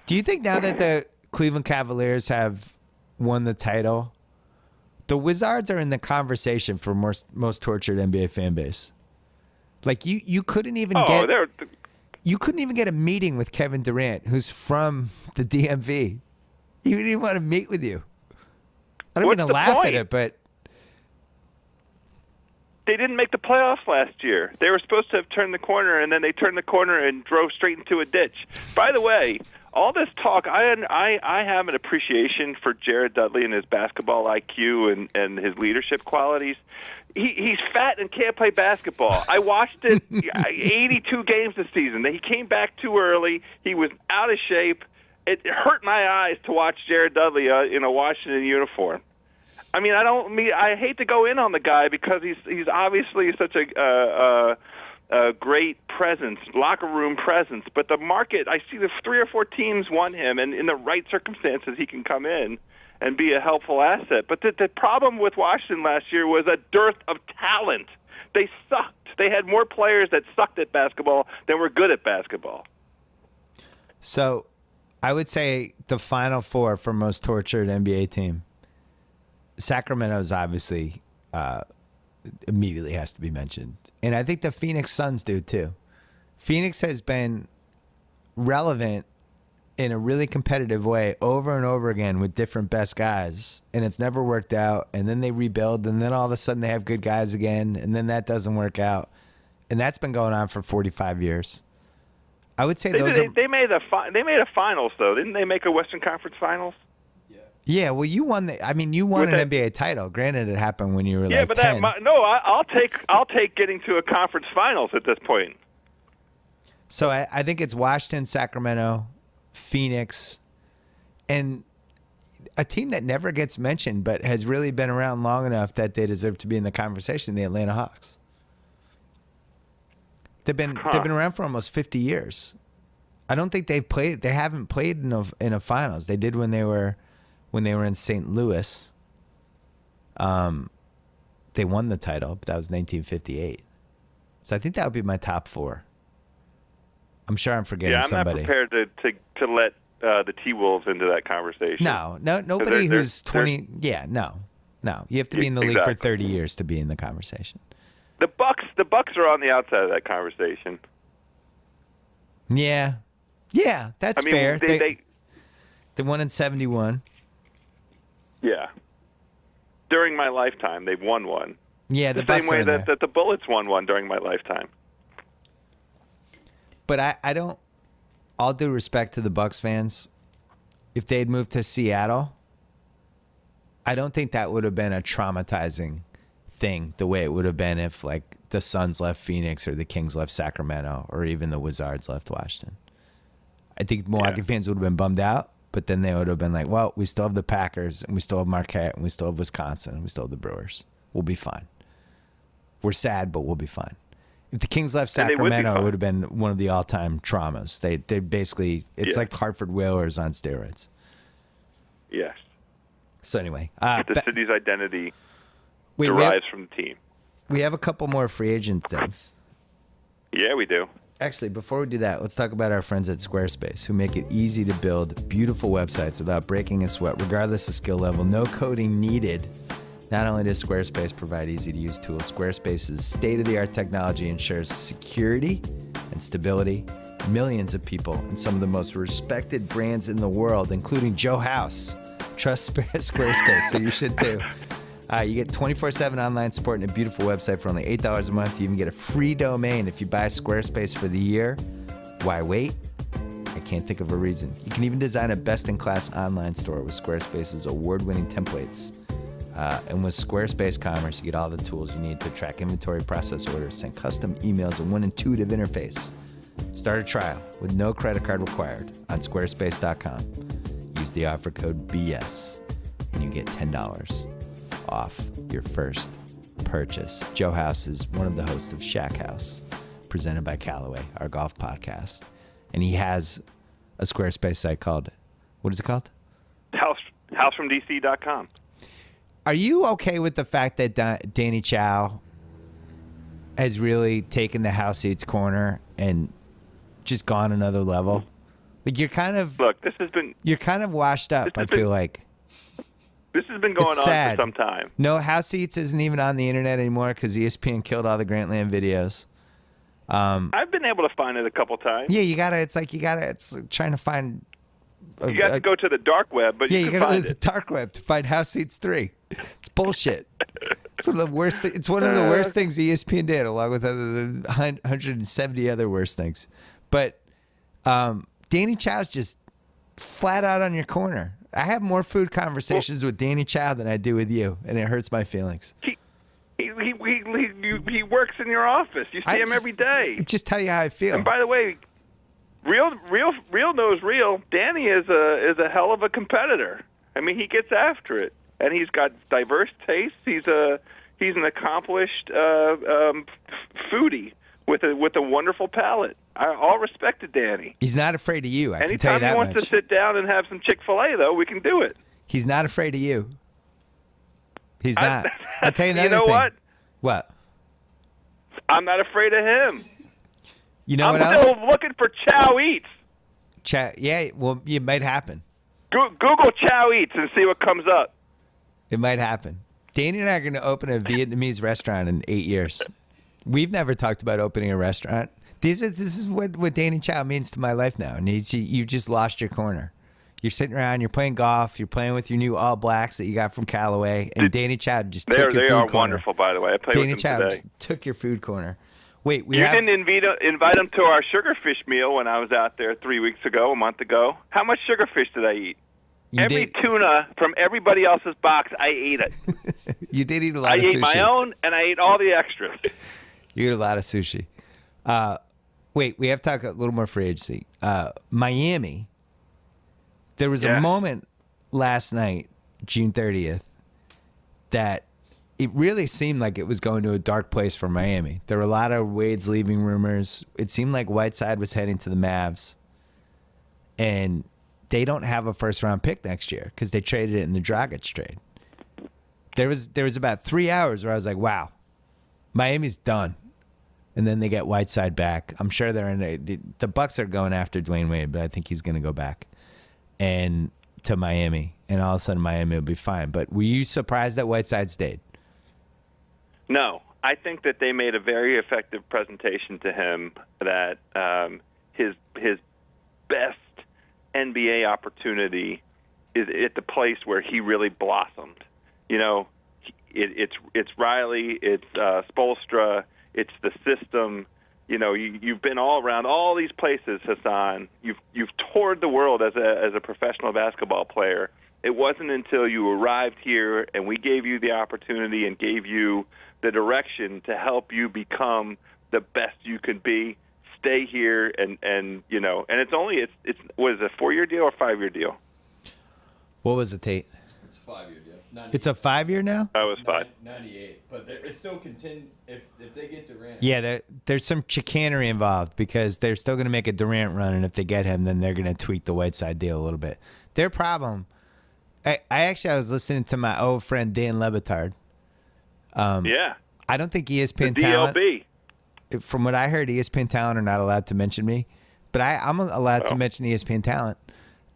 Do you think now that the Cleveland Cavaliers have won the title, the Wizards are in the conversation for most tortured NBA fan base? Like you couldn't even you couldn't even get a meeting with Kevin Durant, who's from the DMV. He didn't even want to meet with you. I don't mean to laugh at it, but they didn't make the playoffs last year. They were supposed to have turned the corner, and then they turned the corner and drove straight into a ditch. By the way, all this talk, I have an appreciation for Jared Dudley and his basketball IQ and his leadership qualities. He's fat and can't play basketball. I watched it 82 games this season. He came back too early. He was out of shape. It hurt my eyes to watch Jared Dudley in a Washington uniform. I mean, I hate to go in on the guy because he's obviously such a great presence, locker room presence. But the market, I see the 3 or 4 teams want him, and in the right circumstances, he can come in and be a helpful asset. But the problem with Washington last year was a dearth of talent. They sucked. They had more players that sucked at basketball than were good at basketball. So I would say the Final Four for most tortured NBA team. Sacramento's obviously immediately has to be mentioned. And I think the Phoenix Suns do too. Phoenix has been relevant in a really competitive way over and over again with different best guys, and it's never worked out. And then they rebuild, and then all of a sudden they have good guys again, and then that doesn't work out. And that's been going on for 45 years. I would say they made a finals though, didn't they? Make a Western Conference Finals. Yeah, well, you won you won an NBA title. Granted, it happened when you were like 10. I'll take getting to a conference finals at this point. So I think it's Washington, Sacramento, Phoenix, and a team that never gets mentioned but has really been around long enough that they deserve to be in the conversation, the Atlanta Hawks. They've been around for almost 50 years. I don't think they haven't played in a finals. They did when they were in St. Louis. They won the title, but that was 1958. So I think that would be my top 4. I'm sure I'm forgetting somebody. I'm not prepared to let the T-Wolves into that conversation. No, nobody who's 20. Yeah, no. You have to be in the league for 30 years to be in the conversation. The Bucks are on the outside of that conversation. Yeah, that's fair. They won in 71. Yeah. During my lifetime, they've won one. Yeah, the same way that the Bullets won one during my lifetime. But I don't. All due respect to the Bucks fans, if they had moved to Seattle, I don't think that would have been a traumatizing thing the way it would have been if like the Suns left Phoenix or the Kings left Sacramento or even the Wizards left Washington. I think Milwaukee fans would have been bummed out, but then they would have been like, well, we still have the Packers and we still have Marquette and we still have Wisconsin and we still have the Brewers. We'll be fine. We're sad, but we'll be fine. If the Kings left Sacramento, it would have been one of the all-time traumas. They basically, it's like Hartford Whalers on steroids. Yes. So anyway. The city's identity derives from the team. We have a couple more free agent things. Yeah, we do. Actually, before we do that, let's talk about our friends at Squarespace, who make it easy to build beautiful websites without breaking a sweat, regardless of skill level. No coding needed. Not only does Squarespace provide easy-to-use tools, Squarespace's state-of-the-art technology ensures security and stability. Millions of people and some of the most respected brands in the world, including Joe House, trust Squarespace, so you should too. You get 24/7 online support and a beautiful website for only $8 a month. You even get a free domain if you buy Squarespace for the year. Why wait? I can't think of a reason. You can even design a best-in-class online store with Squarespace's award-winning templates. And with Squarespace Commerce, you get all the tools you need to track inventory, process orders, send custom emails, and one intuitive interface. Start a trial with no credit card required on squarespace.com. Use the offer code BS, and you get $10 off your first purchase. Joe House is one of the hosts of Shack House, presented by Callaway, our golf podcast. And he has a Squarespace site called, what is it called? Housefromdc.com. Are you okay with the fact that Danny Chow has really taken the House Eats corner and just gone another level? Like you're kind of you're kind of washed up. I feel like this has been going on for some time. No, House Eats isn't even on the internet anymore because ESPN killed all the Grantland videos. I've been able to find it a couple times. Yeah, you gotta. It's like trying to find. You got to go to the dark web, but you can gotta find go to the dark web to find House Eats 3. It's bullshit. It's one of the worst. It's one of the worst things ESPN did, along with 170 other worst things. But Danny Chow's just flat out on your corner. I have more food conversations with Danny Chow than I do with you, and it hurts my feelings. He works in your office. You see him every day. Just tell you how I feel. And by the way, real knows real. Danny is a hell of a competitor. I mean, he gets after it, and he's got diverse tastes. He's an accomplished foodie with a wonderful palate. All respect to Danny. He's not afraid of you. I can tell you that Anytime he wants to sit down and have some Chick-fil-A, though, we can do it. He's not afraid of you. He's not. I'll tell you another thing. You know what? What? I'm not afraid of him. You know what else? I'm still looking for Chow Eats. Yeah, well, it might happen. Google Chow Eats and see what comes up. It might happen. Danny and I are going to open a Vietnamese restaurant in 8 years. We've never talked about opening a restaurant. This is what Danny Chow means to my life now. And you just lost your corner. You're sitting around, you're playing golf, you're playing with your new All Blacks that you got from Callaway, and Danny Chow just took your food corner. They are wonderful, by the way. I played Danny with them Chow today. Took your food corner. Wait, you didn't invite him to our sugarfish meal when I was out there a month ago. How much sugarfish did I eat? Every tuna from everybody else's box, I ate it. You did eat a lot of sushi. I ate my own, and I ate all the extras. You ate a lot of sushi. Wait, we have to talk a little more free agency. Miami. There was a moment last night, June 30th, that it really seemed like it was going to a dark place for Miami. There were a lot of Wade's leaving rumors. It seemed like Whiteside was heading to the Mavs. And they don't have a first-round pick next year because they traded it in the Dragic trade. There was about 3 hours where I was like, wow, Miami's done. And then they get Whiteside back. I'm sure the Bucks are going after Dwayne Wade, but I think he's going to go back and to Miami. And all of a sudden Miami will be fine. But were you surprised that Whiteside stayed? No. I think that they made a very effective presentation to him that his best NBA opportunity is at the place where he really blossomed. You know, it's Riley, it's Spoelstra, it's the system. You know, you've been all around all these places, Hassan. You've toured the world as a professional basketball player, It wasn't until you arrived here and we gave you the opportunity and gave you the direction to help you become the best you can be. Stay here, and and it's what is it, a 4-year deal or 5-year deal? What was it, Tate? It's a 5-year deal. It's a 5-year now? That was 5. 98, but it's still continue if they get Durant. Yeah, there's some chicanery involved because they're still going to make a Durant run, and if they get him, then they're going to tweak the Whiteside deal a little bit. Their problem, I was listening to my old friend Dan Lebitard. Yeah. I don't think ESPN The talent. DLB. From what I heard, ESPN talent are not allowed to mention me, but I'm allowed to mention ESPN talent.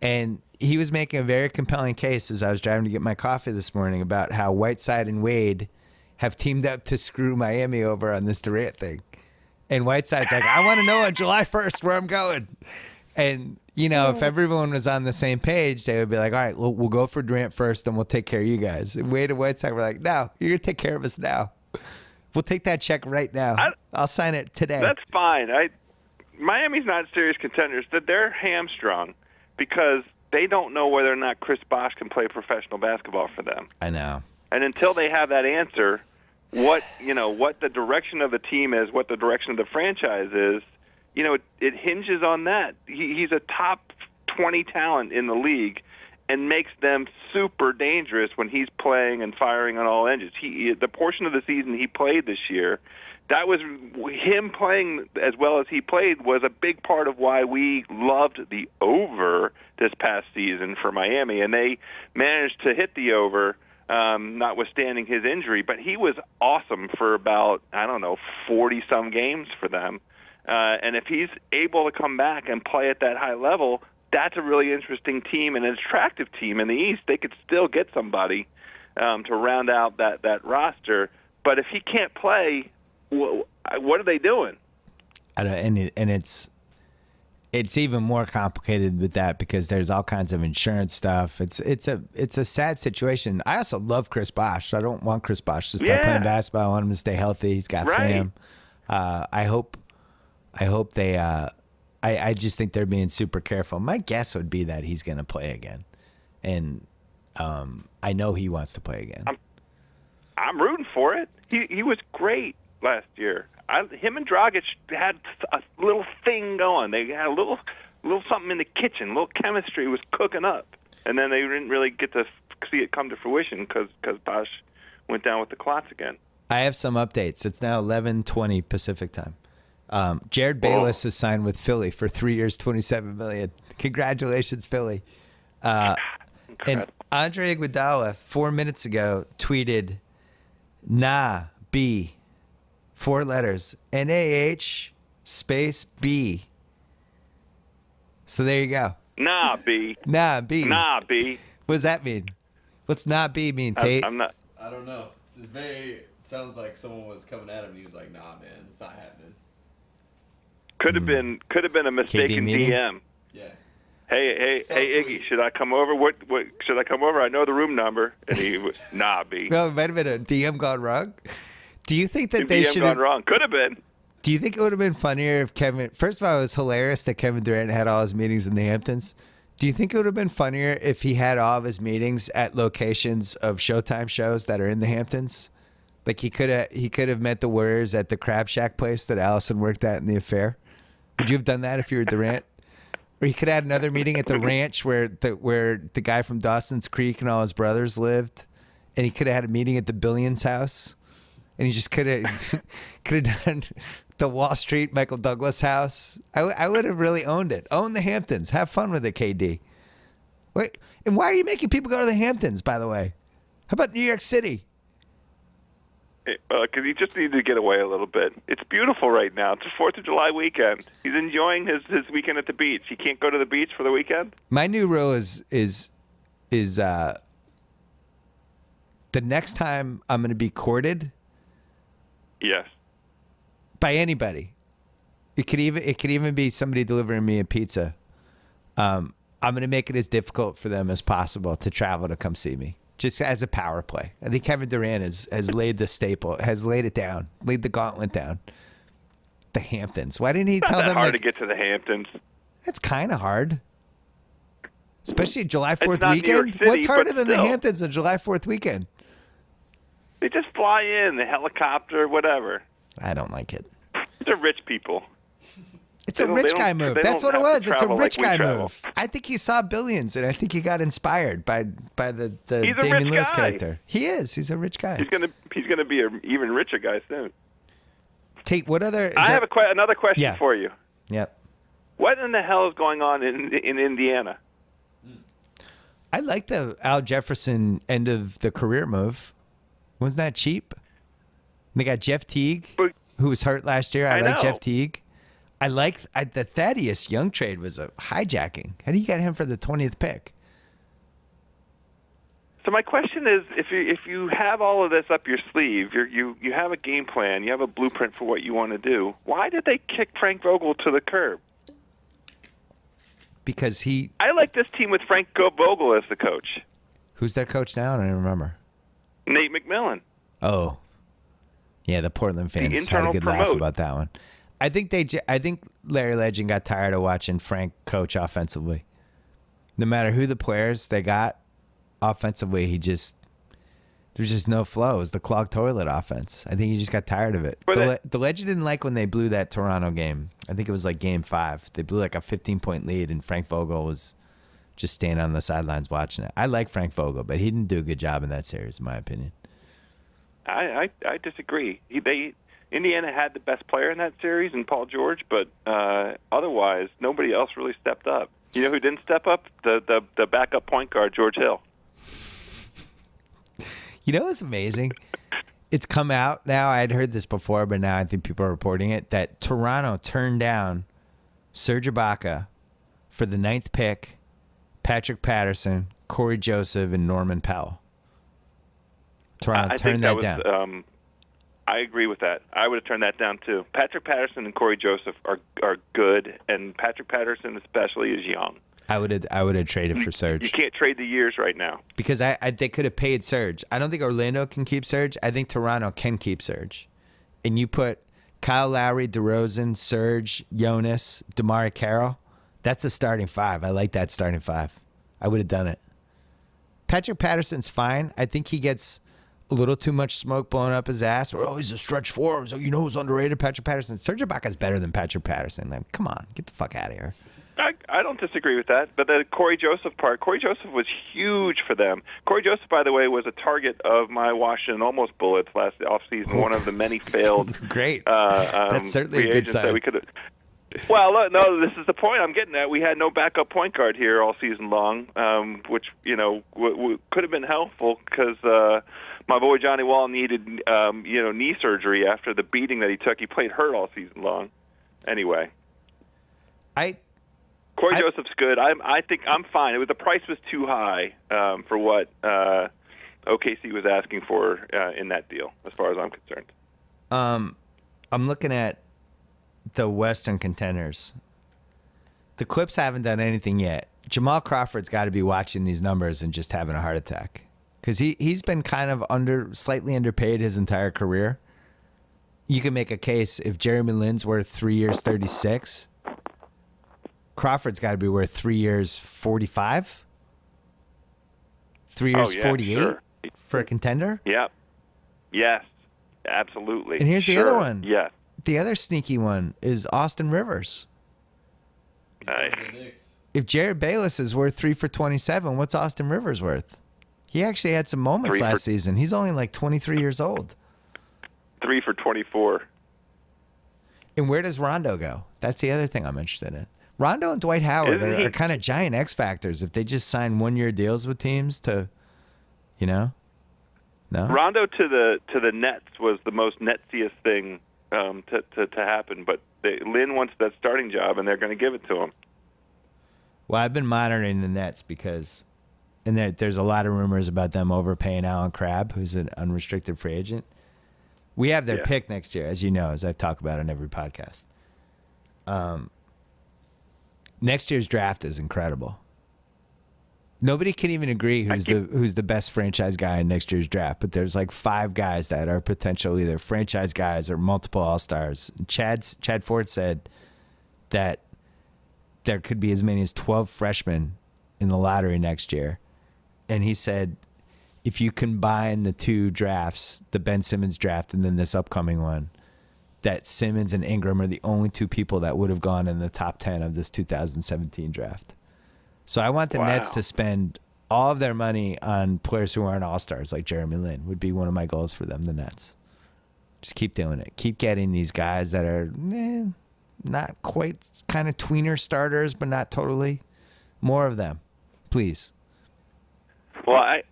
And he was making a very compelling case as I was driving to get my coffee this morning about how Whiteside and Wade have teamed up to screw Miami over on this Durant thing. And Whiteside's like, I want to know on July 1st where I'm going. And, if everyone was on the same page, they would be like, all right, we'll go for Durant first and we'll take care of you guys. And Wade and Whiteside were like, no, you're going to take care of us now. We'll take that check right now. I'll sign it today. That's fine. Miami's not serious contenders. They're hamstrung because they don't know whether or not Chris Bosh can play professional basketball for them. I know. And until they have that answer, what the direction of the team is, what the direction of the franchise is, it hinges on that. He's a top 20 talent in the league and makes them super dangerous when he's playing and firing on all engines. The portion of the season he played this year, that was him playing as well as he played was a big part of why we loved the over this past season for Miami, and they managed to hit the over, notwithstanding his injury. But he was awesome for about 40-some games for them. And if he's able to come back and play at that high level, that's a really interesting team and an attractive team in the East. They could still get somebody to round out that roster. But if he can't play, what are they doing? And it's even more complicated with that because there's all kinds of insurance stuff. It's a sad situation. I also love Chris Bosh. I don't want Chris Bosh to stop playing basketball. I want him to stay healthy. He's got fam. I hope they. I just think they're being super careful. My guess would be that he's going to play again, and I know he wants to play again. I'm rooting for it. He was great last year. Him and Dragic had a little thing going. They had a little something in the kitchen. A little chemistry was cooking up, and then they didn't really get to see it come to fruition because Bosh went down with the clots again. I have some updates. It's now 11:20 Pacific time. Jared Bayless has signed with Philly for 3 years, $27 million. Congratulations, Philly. And Andre Iguodala 4 minutes ago tweeted, "Nah, B, 4 letters, NAH space B." So there you go. Nah, B. Nah, B. Nah, B. What does that mean? What's nah, B mean, Tate? I'm not. I don't know. Sounds like someone was coming at him and he was like, "Nah, man, it's not happening." Could have been a mistaken KD DM. Yeah. Hey, Iggy, should I come over? What should I come over? I know the room number. And he was, nah, B. Well, it might have been a DM gone wrong. Do you think that they DM should gone wrong? Could have been. Do you think it would have been funnier if Kevin? First of all, it was hilarious that Kevin Durant had all his meetings in the Hamptons. Do you think it would have been funnier if he had all of his meetings at locations of Showtime shows that are in the Hamptons? Like he could have met the Warriors at the Crab Shack place that Allison worked at in The Affair. Would you have done that if you were Durant? Or you could have had another meeting at the ranch where the guy from Dawson's Creek and all his brothers lived, and he could have had a meeting at the Billions house, and he just could have done the Wall Street Michael Douglas house. I would have really owned it. Own the Hamptons. Have fun with it, KD. Wait, and why are you making people go to the Hamptons, by the way? How about New York City? Because he just needed to get away a little bit. It's beautiful right now. It's the 4th of July weekend. He's enjoying his weekend at the beach. He can't go to the beach for the weekend? My new rule is the next time I'm going to be courted. Yes. By anybody. It could even be somebody delivering me a pizza. I'm going to make it as difficult for them as possible to travel to come see me. Just as a power play. I think Kevin Durant has laid it down, laid the gauntlet down. The Hamptons. Why didn't he tell them? It's hard to get to the Hamptons. It's kind of hard. Especially July 4th not New York weekend. City, What's harder but than the still. Hamptons on July 4th weekend? They just fly in, the helicopter, whatever. I don't like it. They're rich people. It's They a don't- rich they guy don't- move. they That's don't what it have to was. It's a travel rich like we guy travel. move. I think he saw billions, and I think he got inspired by the He's a Damian rich Lewis guy. character. He is. He's a rich guy. He's gonna be an even richer guy soon. Tate, what other? I have another question Yeah. for you. Yep. What in the hell is going on in Indiana? I like the Al Jefferson end of the career move. Wasn't that cheap? They got Jeff Teague, But- who was hurt last year. I I like know. Jeff Teague. I like the Thaddeus Young trade was a hijacking. How do you get him for the 20th pick? So my question is, if you have all of this up your sleeve, you have a game plan, you have a blueprint for what you want to do. Why did they kick Frank Vogel to the curb? Because I like this team with Frank Vogel as the coach. who's their coach now? I don't even remember. Nate McMillan. Oh, yeah, the Portland fans had a internal good laugh promote. about that one. I think Larry Legend got tired of watching Frank coach offensively. No matter who the players they got offensively, there's just no flow. It was the clogged toilet offense. I think he just got tired of it. The Legend didn't like when they blew that Toronto game. I think it was like game 5. They blew like a 15-point lead, and Frank Vogel was just standing on the sidelines watching it. I like Frank Vogel, but he didn't do a good job in that series, in my opinion. I disagree. Indiana had the best player in that series in Paul George, but otherwise nobody else really stepped up. You know who didn't step up? The backup point guard, George Hill. You know what's amazing? It's come out now. I had heard this before, but now I think people are reporting it, that Toronto turned down Serge Ibaka for the 9th pick, Patrick Patterson, Corey Joseph, and Norman Powell. Toronto I turned think that was, down. I agree with that. I would have turned that down too. Patrick Patterson and Corey Joseph are good, and Patrick Patterson especially is young. I would have traded for Serge. You can't trade the years right now. Because they could have paid Serge. I don't think Orlando can keep Serge. I think Toronto can keep Serge. And you put Kyle Lowry, DeRozan, Serge, Jonas, DeMar Carroll. That's a starting 5. I like that starting 5. I would have done it. Patrick Patterson's fine. I think he gets a little too much smoke blown up his ass. Oh, he's a stretch 4. So you know who's underrated? Patrick Patterson. Serge Ibaka's better than Patrick Patterson. Like, come on, get the fuck out of here. I don't disagree with that, but the Corey Joseph part, Corey Joseph was huge for them. Corey Joseph, by the way, was a target of my Washington almost bullets last offseason, one of the many failed Great. That's certainly a free good agents sign. that we could have. Well, look, no, this is the point I'm getting at. We had no backup point guard here all season long, which, could have been helpful because my boy Johnny Wall needed, knee surgery after the beating that he took. He played hurt all season long. Anyway. Corey Joseph's good. I think I'm fine. The price was too high for what OKC was asking for in that deal, as far as I'm concerned. I'm looking at the Western contenders. The Clips haven't done anything yet. Jamal Crawford's got to be watching these numbers and just having a heart attack because he's been kind of slightly underpaid his entire career. You can make a case if Jeremy Lin's worth 3 years, 36. Crawford's got to be worth 3 years, 45. 3 years, 48 sure. for a contender. Yep. Yes. Absolutely. And here's the other one. Yes. The other sneaky one is Austin Rivers. The Knicks. If Jared Bayless is worth 3 for 27, what's Austin Rivers worth? He actually had some moments last season. He's only like 23 years old. 3 for 24. And where does Rondo go? That's the other thing I'm interested in. Rondo and Dwight Howard are kind of giant X factors if they just sign 1-year deals with teams to, No. Rondo to the Nets was the most Netsiest thing to happen, but Lynn wants that starting job, and they're going to give it to him. Well, I've been monitoring the Nets because, and there's a lot of rumors about them overpaying Alan Crabb, who's an unrestricted free agent. We have their pick next year, as you know, as I talk about on every podcast. Next year's draft is incredible. Nobody can even agree who's the best franchise guy in next year's draft, but there's like 5 guys that are potential either franchise guys or multiple All-Stars. Chad Ford said that there could be as many as 12 freshmen in the lottery next year. And he said, if you combine the two drafts, the Ben Simmons draft and then this upcoming one, that Simmons and Ingram are the only two people that would have gone in the top 10 of this 2017 draft. So I want the Nets to spend all of their money on players who aren't all-stars, like Jeremy Lin would be one of my goals for them, the Nets. Just keep doing it. Keep getting these guys that are not quite kind of tweener starters, but not totally. More of them, please. Well, I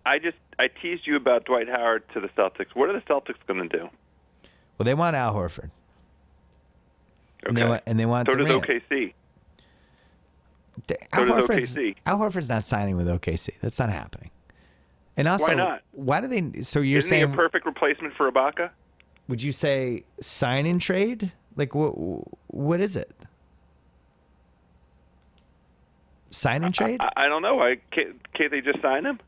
teased you about Dwight Howard to the Celtics. What are the Celtics going to do? Well, they want Al Horford. Okay. And they want so Durant. does OKC. Al Horford's not signing with OKC. That's not happening. And also, why not? Why do they? So you're Isn't saying he a perfect replacement for Ibaka? Would you say sign and trade? Like what is it? Sign and trade? I don't know. Can't they just sign him?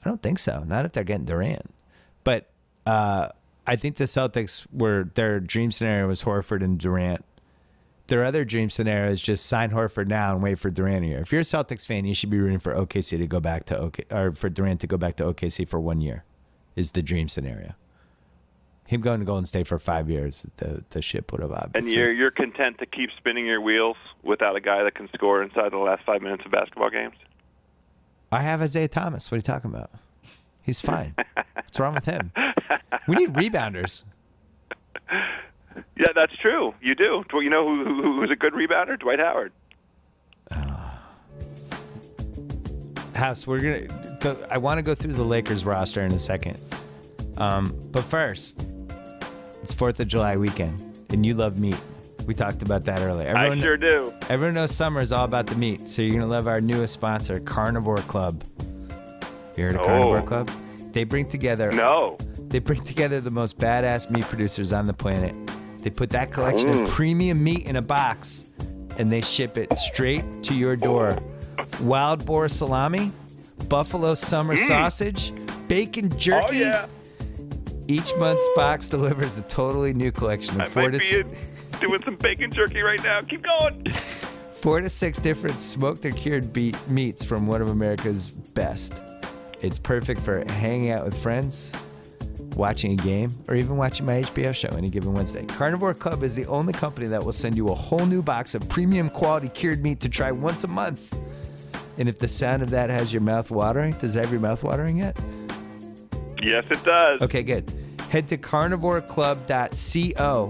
I don't think so. Not if they're getting Durant. But I think the Celtics their dream scenario was Horford and Durant. Their other dream scenario is just sign Horford now and wait for Durant a year. If you're a Celtics fan, you should be rooting for OKC to go back to or for Durant to go back to OKC for 1 year. Is the dream scenario. Him going to Golden State for 5 years, the ship would have obviously. And you're content to keep spinning your wheels without a guy that can score inside the last 5 minutes of basketball games? I have Isaiah Thomas. What are you talking about? He's fine. What's wrong with him? We need rebounders. Yeah, that's true. You do. You know who's a good rebounder? Dwight Howard. House, I want to go through the Lakers roster in a second. But first, it's 4th of July weekend, and you love meat. We talked about that earlier. I sure do. Everyone knows summer is all about the meat, so you're going to love our newest sponsor, Carnivore Club. You heard of Carnivore Club? They bring together the most badass meat producers on the planet. They put that collection of premium meat in a box, and they ship it straight to your door. Wild boar salami, buffalo summer sausage, bacon jerky. Oh, yeah. Each month's box delivers a totally new collection of doing some bacon jerky right now. Keep going. 4 to 6 different smoked or cured meats from one of America's best. It's perfect for hanging out with friends, watching a game, or even watching my HBO show any given Wednesday. Carnivore Club is the only company that will send you a whole new box of premium quality cured meat to try once a month. And if the sound of that has your mouth watering, does it have your mouth watering yet? Yes, it does. Okay, good. Head to carnivoreclub.co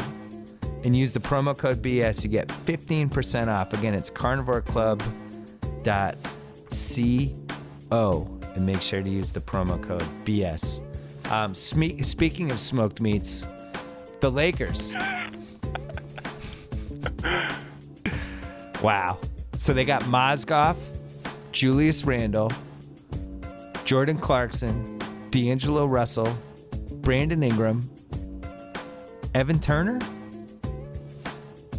and use the promo code BS. You get 15% off. Again, it's carnivoreclub.co. And make sure to use the promo code BS. Speaking of smoked meats, the Lakers. Wow. So they got Mozgov, Julius Randle, Jordan Clarkson, D'Angelo Russell, Brandon Ingram, Evan Turner?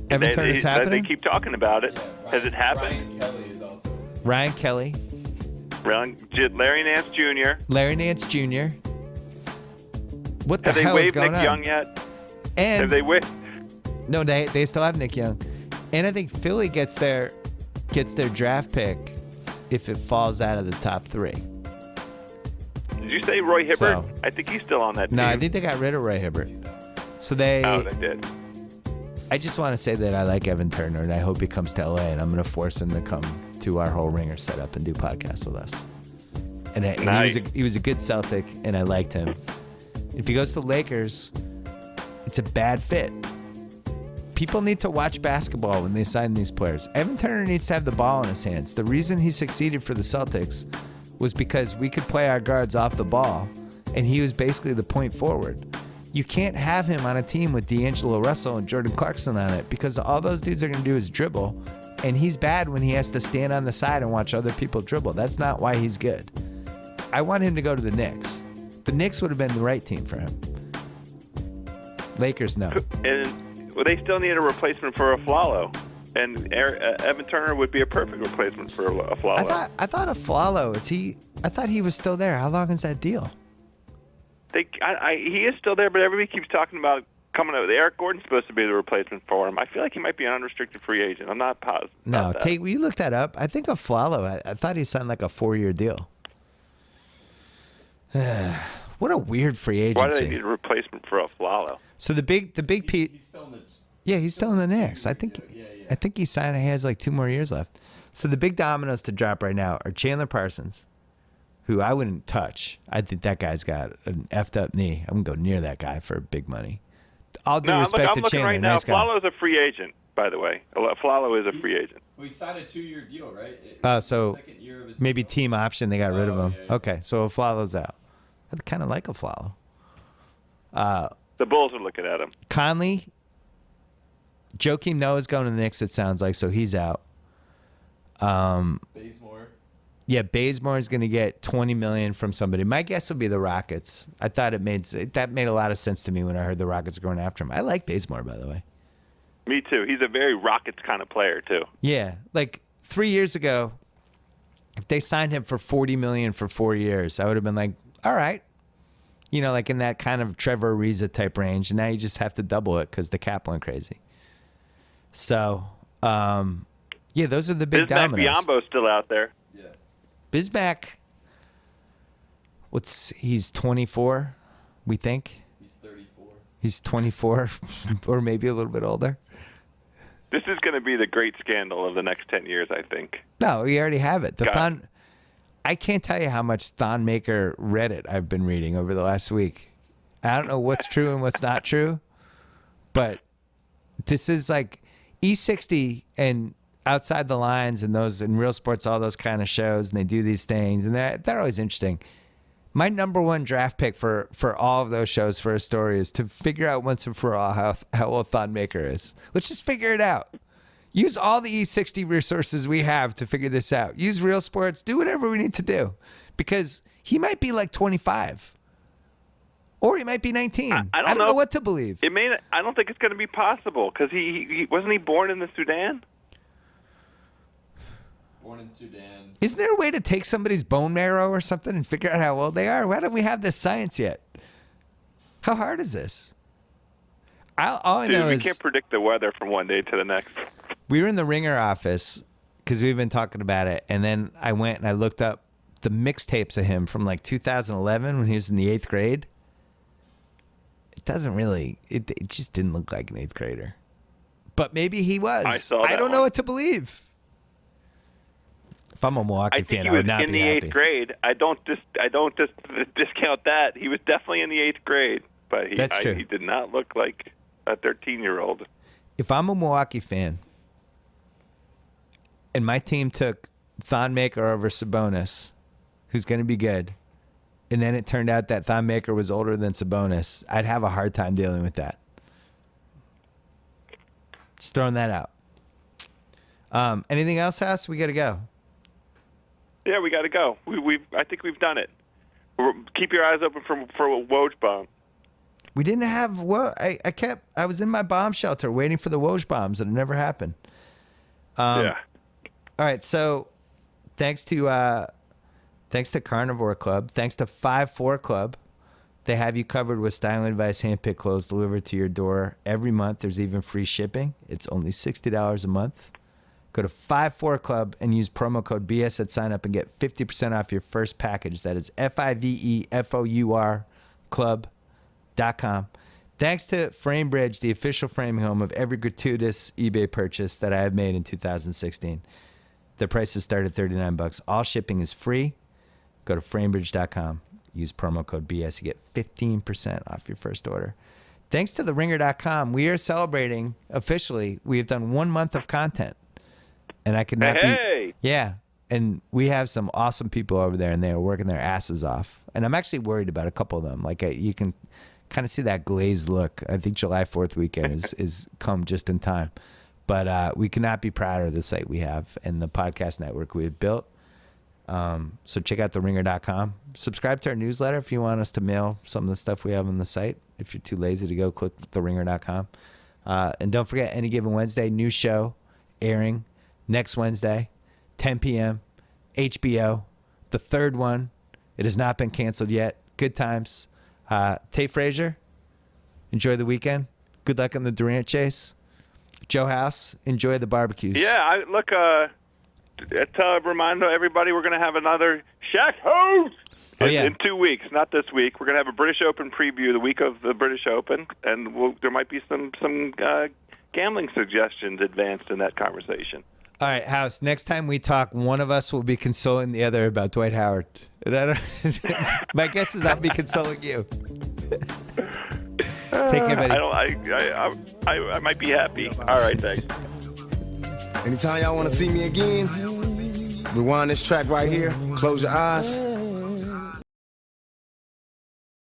Evan Turner's happening? They keep talking about it. Yeah, Has it happened? Ryan Kelly is also. Ryan Kelly. Larry Nance Jr. Larry Nance Jr. What the Have they hell is waived going Nick on? Young yet? And Have they waived? No, they still have Nick Young. And I think Philly gets their draft pick if it falls out of the top 3. Did you say Roy Hibbert? So- I think he's still on that team. No, I think they got rid of Roy Hibbert. So they did. I just want to say that I like Evan Turner, and I hope he comes to LA, and I'm going to force him to come to our whole Ringer setup and do podcasts with us. And Nice. he was a good Celtic, and I liked him. If he goes to the Lakers, it's a bad fit. People need to watch basketball when they sign these players. Evan Turner needs to have the ball in his hands. The reason he succeeded for the Celtics was because we could play our guards off the ball, and he was basically the point forward. You can't have him on a team with D'Angelo Russell and Jordan Clarkson on it because all those dudes are going to do is dribble, and he's bad when he has to stand on the side and watch other people dribble. That's not why he's good. I want him to go to the Knicks. The Knicks would have been the right team for him. Lakers, no. And they still need a replacement for Aflalo. And Evan Turner would be a perfect replacement for Aflalo. I thought Aflalo, I thought he was still there. How long is that deal? He is still there, but everybody keeps talking about coming out. Eric Gordon's supposed to be the replacement for him. I feel like he might be an unrestricted free agent. I'm not positive. No, about that. will you look that up? I think Aflalo, I thought he signed like a 4-year deal. What a weird free agency. Why do they need a replacement for Aflalo? So the big piece. He's still in the. Yeah, he's still in the Knicks. I think. Yeah. I think he signed. He has like 2 more years left. So the big dominoes to drop right now are Chandler Parsons, who I wouldn't touch. I think that guy's got an effed up knee. I'm gonna go near that guy for big money. All due respect I'm to looking Chandler, right now. nice guy. Aflalo's a free agent, by the way. Aflalo is a free agent. We signed a 2-year deal, right? So Second year of his maybe deal. team option. They got rid of him. Yeah. Okay, so Aflalo's out. I kind of like Aflalo. The Bulls are looking at him. Conley, Joakim Noah's going to the Knicks. It sounds like, so he's out. Bazemore. Yeah, Bazemore is going to get $20 million from somebody. My guess would be the Rockets. I thought that made a lot of sense to me when I heard the Rockets were going after him. I like Bazemore, by the way. Me too. He's a very Rockets kind of player too. Yeah, like 3 years ago, if they signed him for $40 million for 4 years, I would have been like, all right. You know, like in that kind of Trevor Ariza type range. And now you just have to double it because the cap went crazy. So, yeah, those are the big Bismack dominoes. Biyombo's still out there. Yeah. Bismack, he's 24, we think. He's 34. He's 24 or maybe a little bit older. This is going to be the great scandal of the next 10 years, I think. No, we already have it. Got it. I can't tell you how much Thon Maker Reddit I've been reading over the last week. I don't know what's true and what's not true, but this is like E60 and Outside the Lines and those in Real Sports, all those kind of shows, and they do these things, and they're always interesting. My number one draft pick for all of those shows for a story is to figure out once and for all how old Thon Maker is. Let's just figure it out. Use all the E60 resources we have to figure this out. Use Real Sports. Do whatever we need to do. Because he might be like 25. Or he might be 19. I don't know what to believe. I don't think it's going to be possible because he wasn't he born in the Sudan? Born in Sudan. Isn't there a way to take somebody's bone marrow or something and figure out how old they are? Why don't we have this science yet? How hard is this? All I know We is can't predict the weather from one day to the next. we were in the Ringer office because we've been talking about it. And then I went and I looked up the mixtapes of him from like 2011 when he was in the 8th grade. It doesn't really, it just didn't look like an 8th grader. But maybe he was. I saw that I don't know one. what to believe. If I'm a Milwaukee I think fan, he I would was not in be the happy. 8th grade. I don't discount that. He was definitely in the 8th grade, but That's true. he did not look like a 13-year-old. If I'm a Milwaukee fan and my team took Thon Maker over Sabonis, who's going to be good, and then it turned out that Thon Maker was older than Sabonis, I'd have a hard time dealing with that. Just throwing that out. Anything else, House? We got to go. Yeah, we got to go. I think we've done it. Keep your eyes open for Woj bomb. We didn't have I was in my bomb shelter waiting for the Woj bombs, and it never happened. Yeah. All right, so thanks to Carnivore Club, thanks to 5-4 Club, they have you covered with styling advice, handpicked clothes delivered to your door every month. There's even free shipping. It's only $60 a month. Go to 5-4 Club and use promo code BS at sign up and get 50% off your first package. That is FIVEFOUR Club.com. Thanks to FrameBridge, the official framing home of every gratuitous eBay purchase that I have made in 2016. The prices start at $39. All shipping is free. Go to framebridge.com. Use promo code BS. You get 15% off your first order. Thanks to theringer.com, we are celebrating officially. We have done 1 month of content. And I could not Hey! Yeah. And we have some awesome people over there, and they are working their asses off. And I'm actually worried about a couple of them. Like, you can kind of see that glazed look. I think July 4th weekend is come just in time. But we cannot be prouder of the site we have and the podcast network we have built. So check out theringer.com. Subscribe to our newsletter if you want us to mail some of the stuff we have on the site. If you're too lazy to go, click theringer.com. And don't forget, Any Given Wednesday, new show airing next Wednesday, 10 p.m., HBO, the third one. It has not been canceled yet. Good times. Tate Frazier, enjoy the weekend. Good luck on the Durant chase. Joe House, enjoy the barbecues. Yeah, remind everybody we're going to have another Shaq Host in 2 weeks, not this week. We're going to have a British Open preview the week of the British Open, and there might be some gambling suggestions advanced in that conversation. All right, House, next time we talk, one of us will be consoling the other about Dwight Howard. My guess is I'll be consoling you. Take care, buddy. I might be happy. All right, thanks. Anytime y'all want to see me again, rewind this track right here, close your eyes,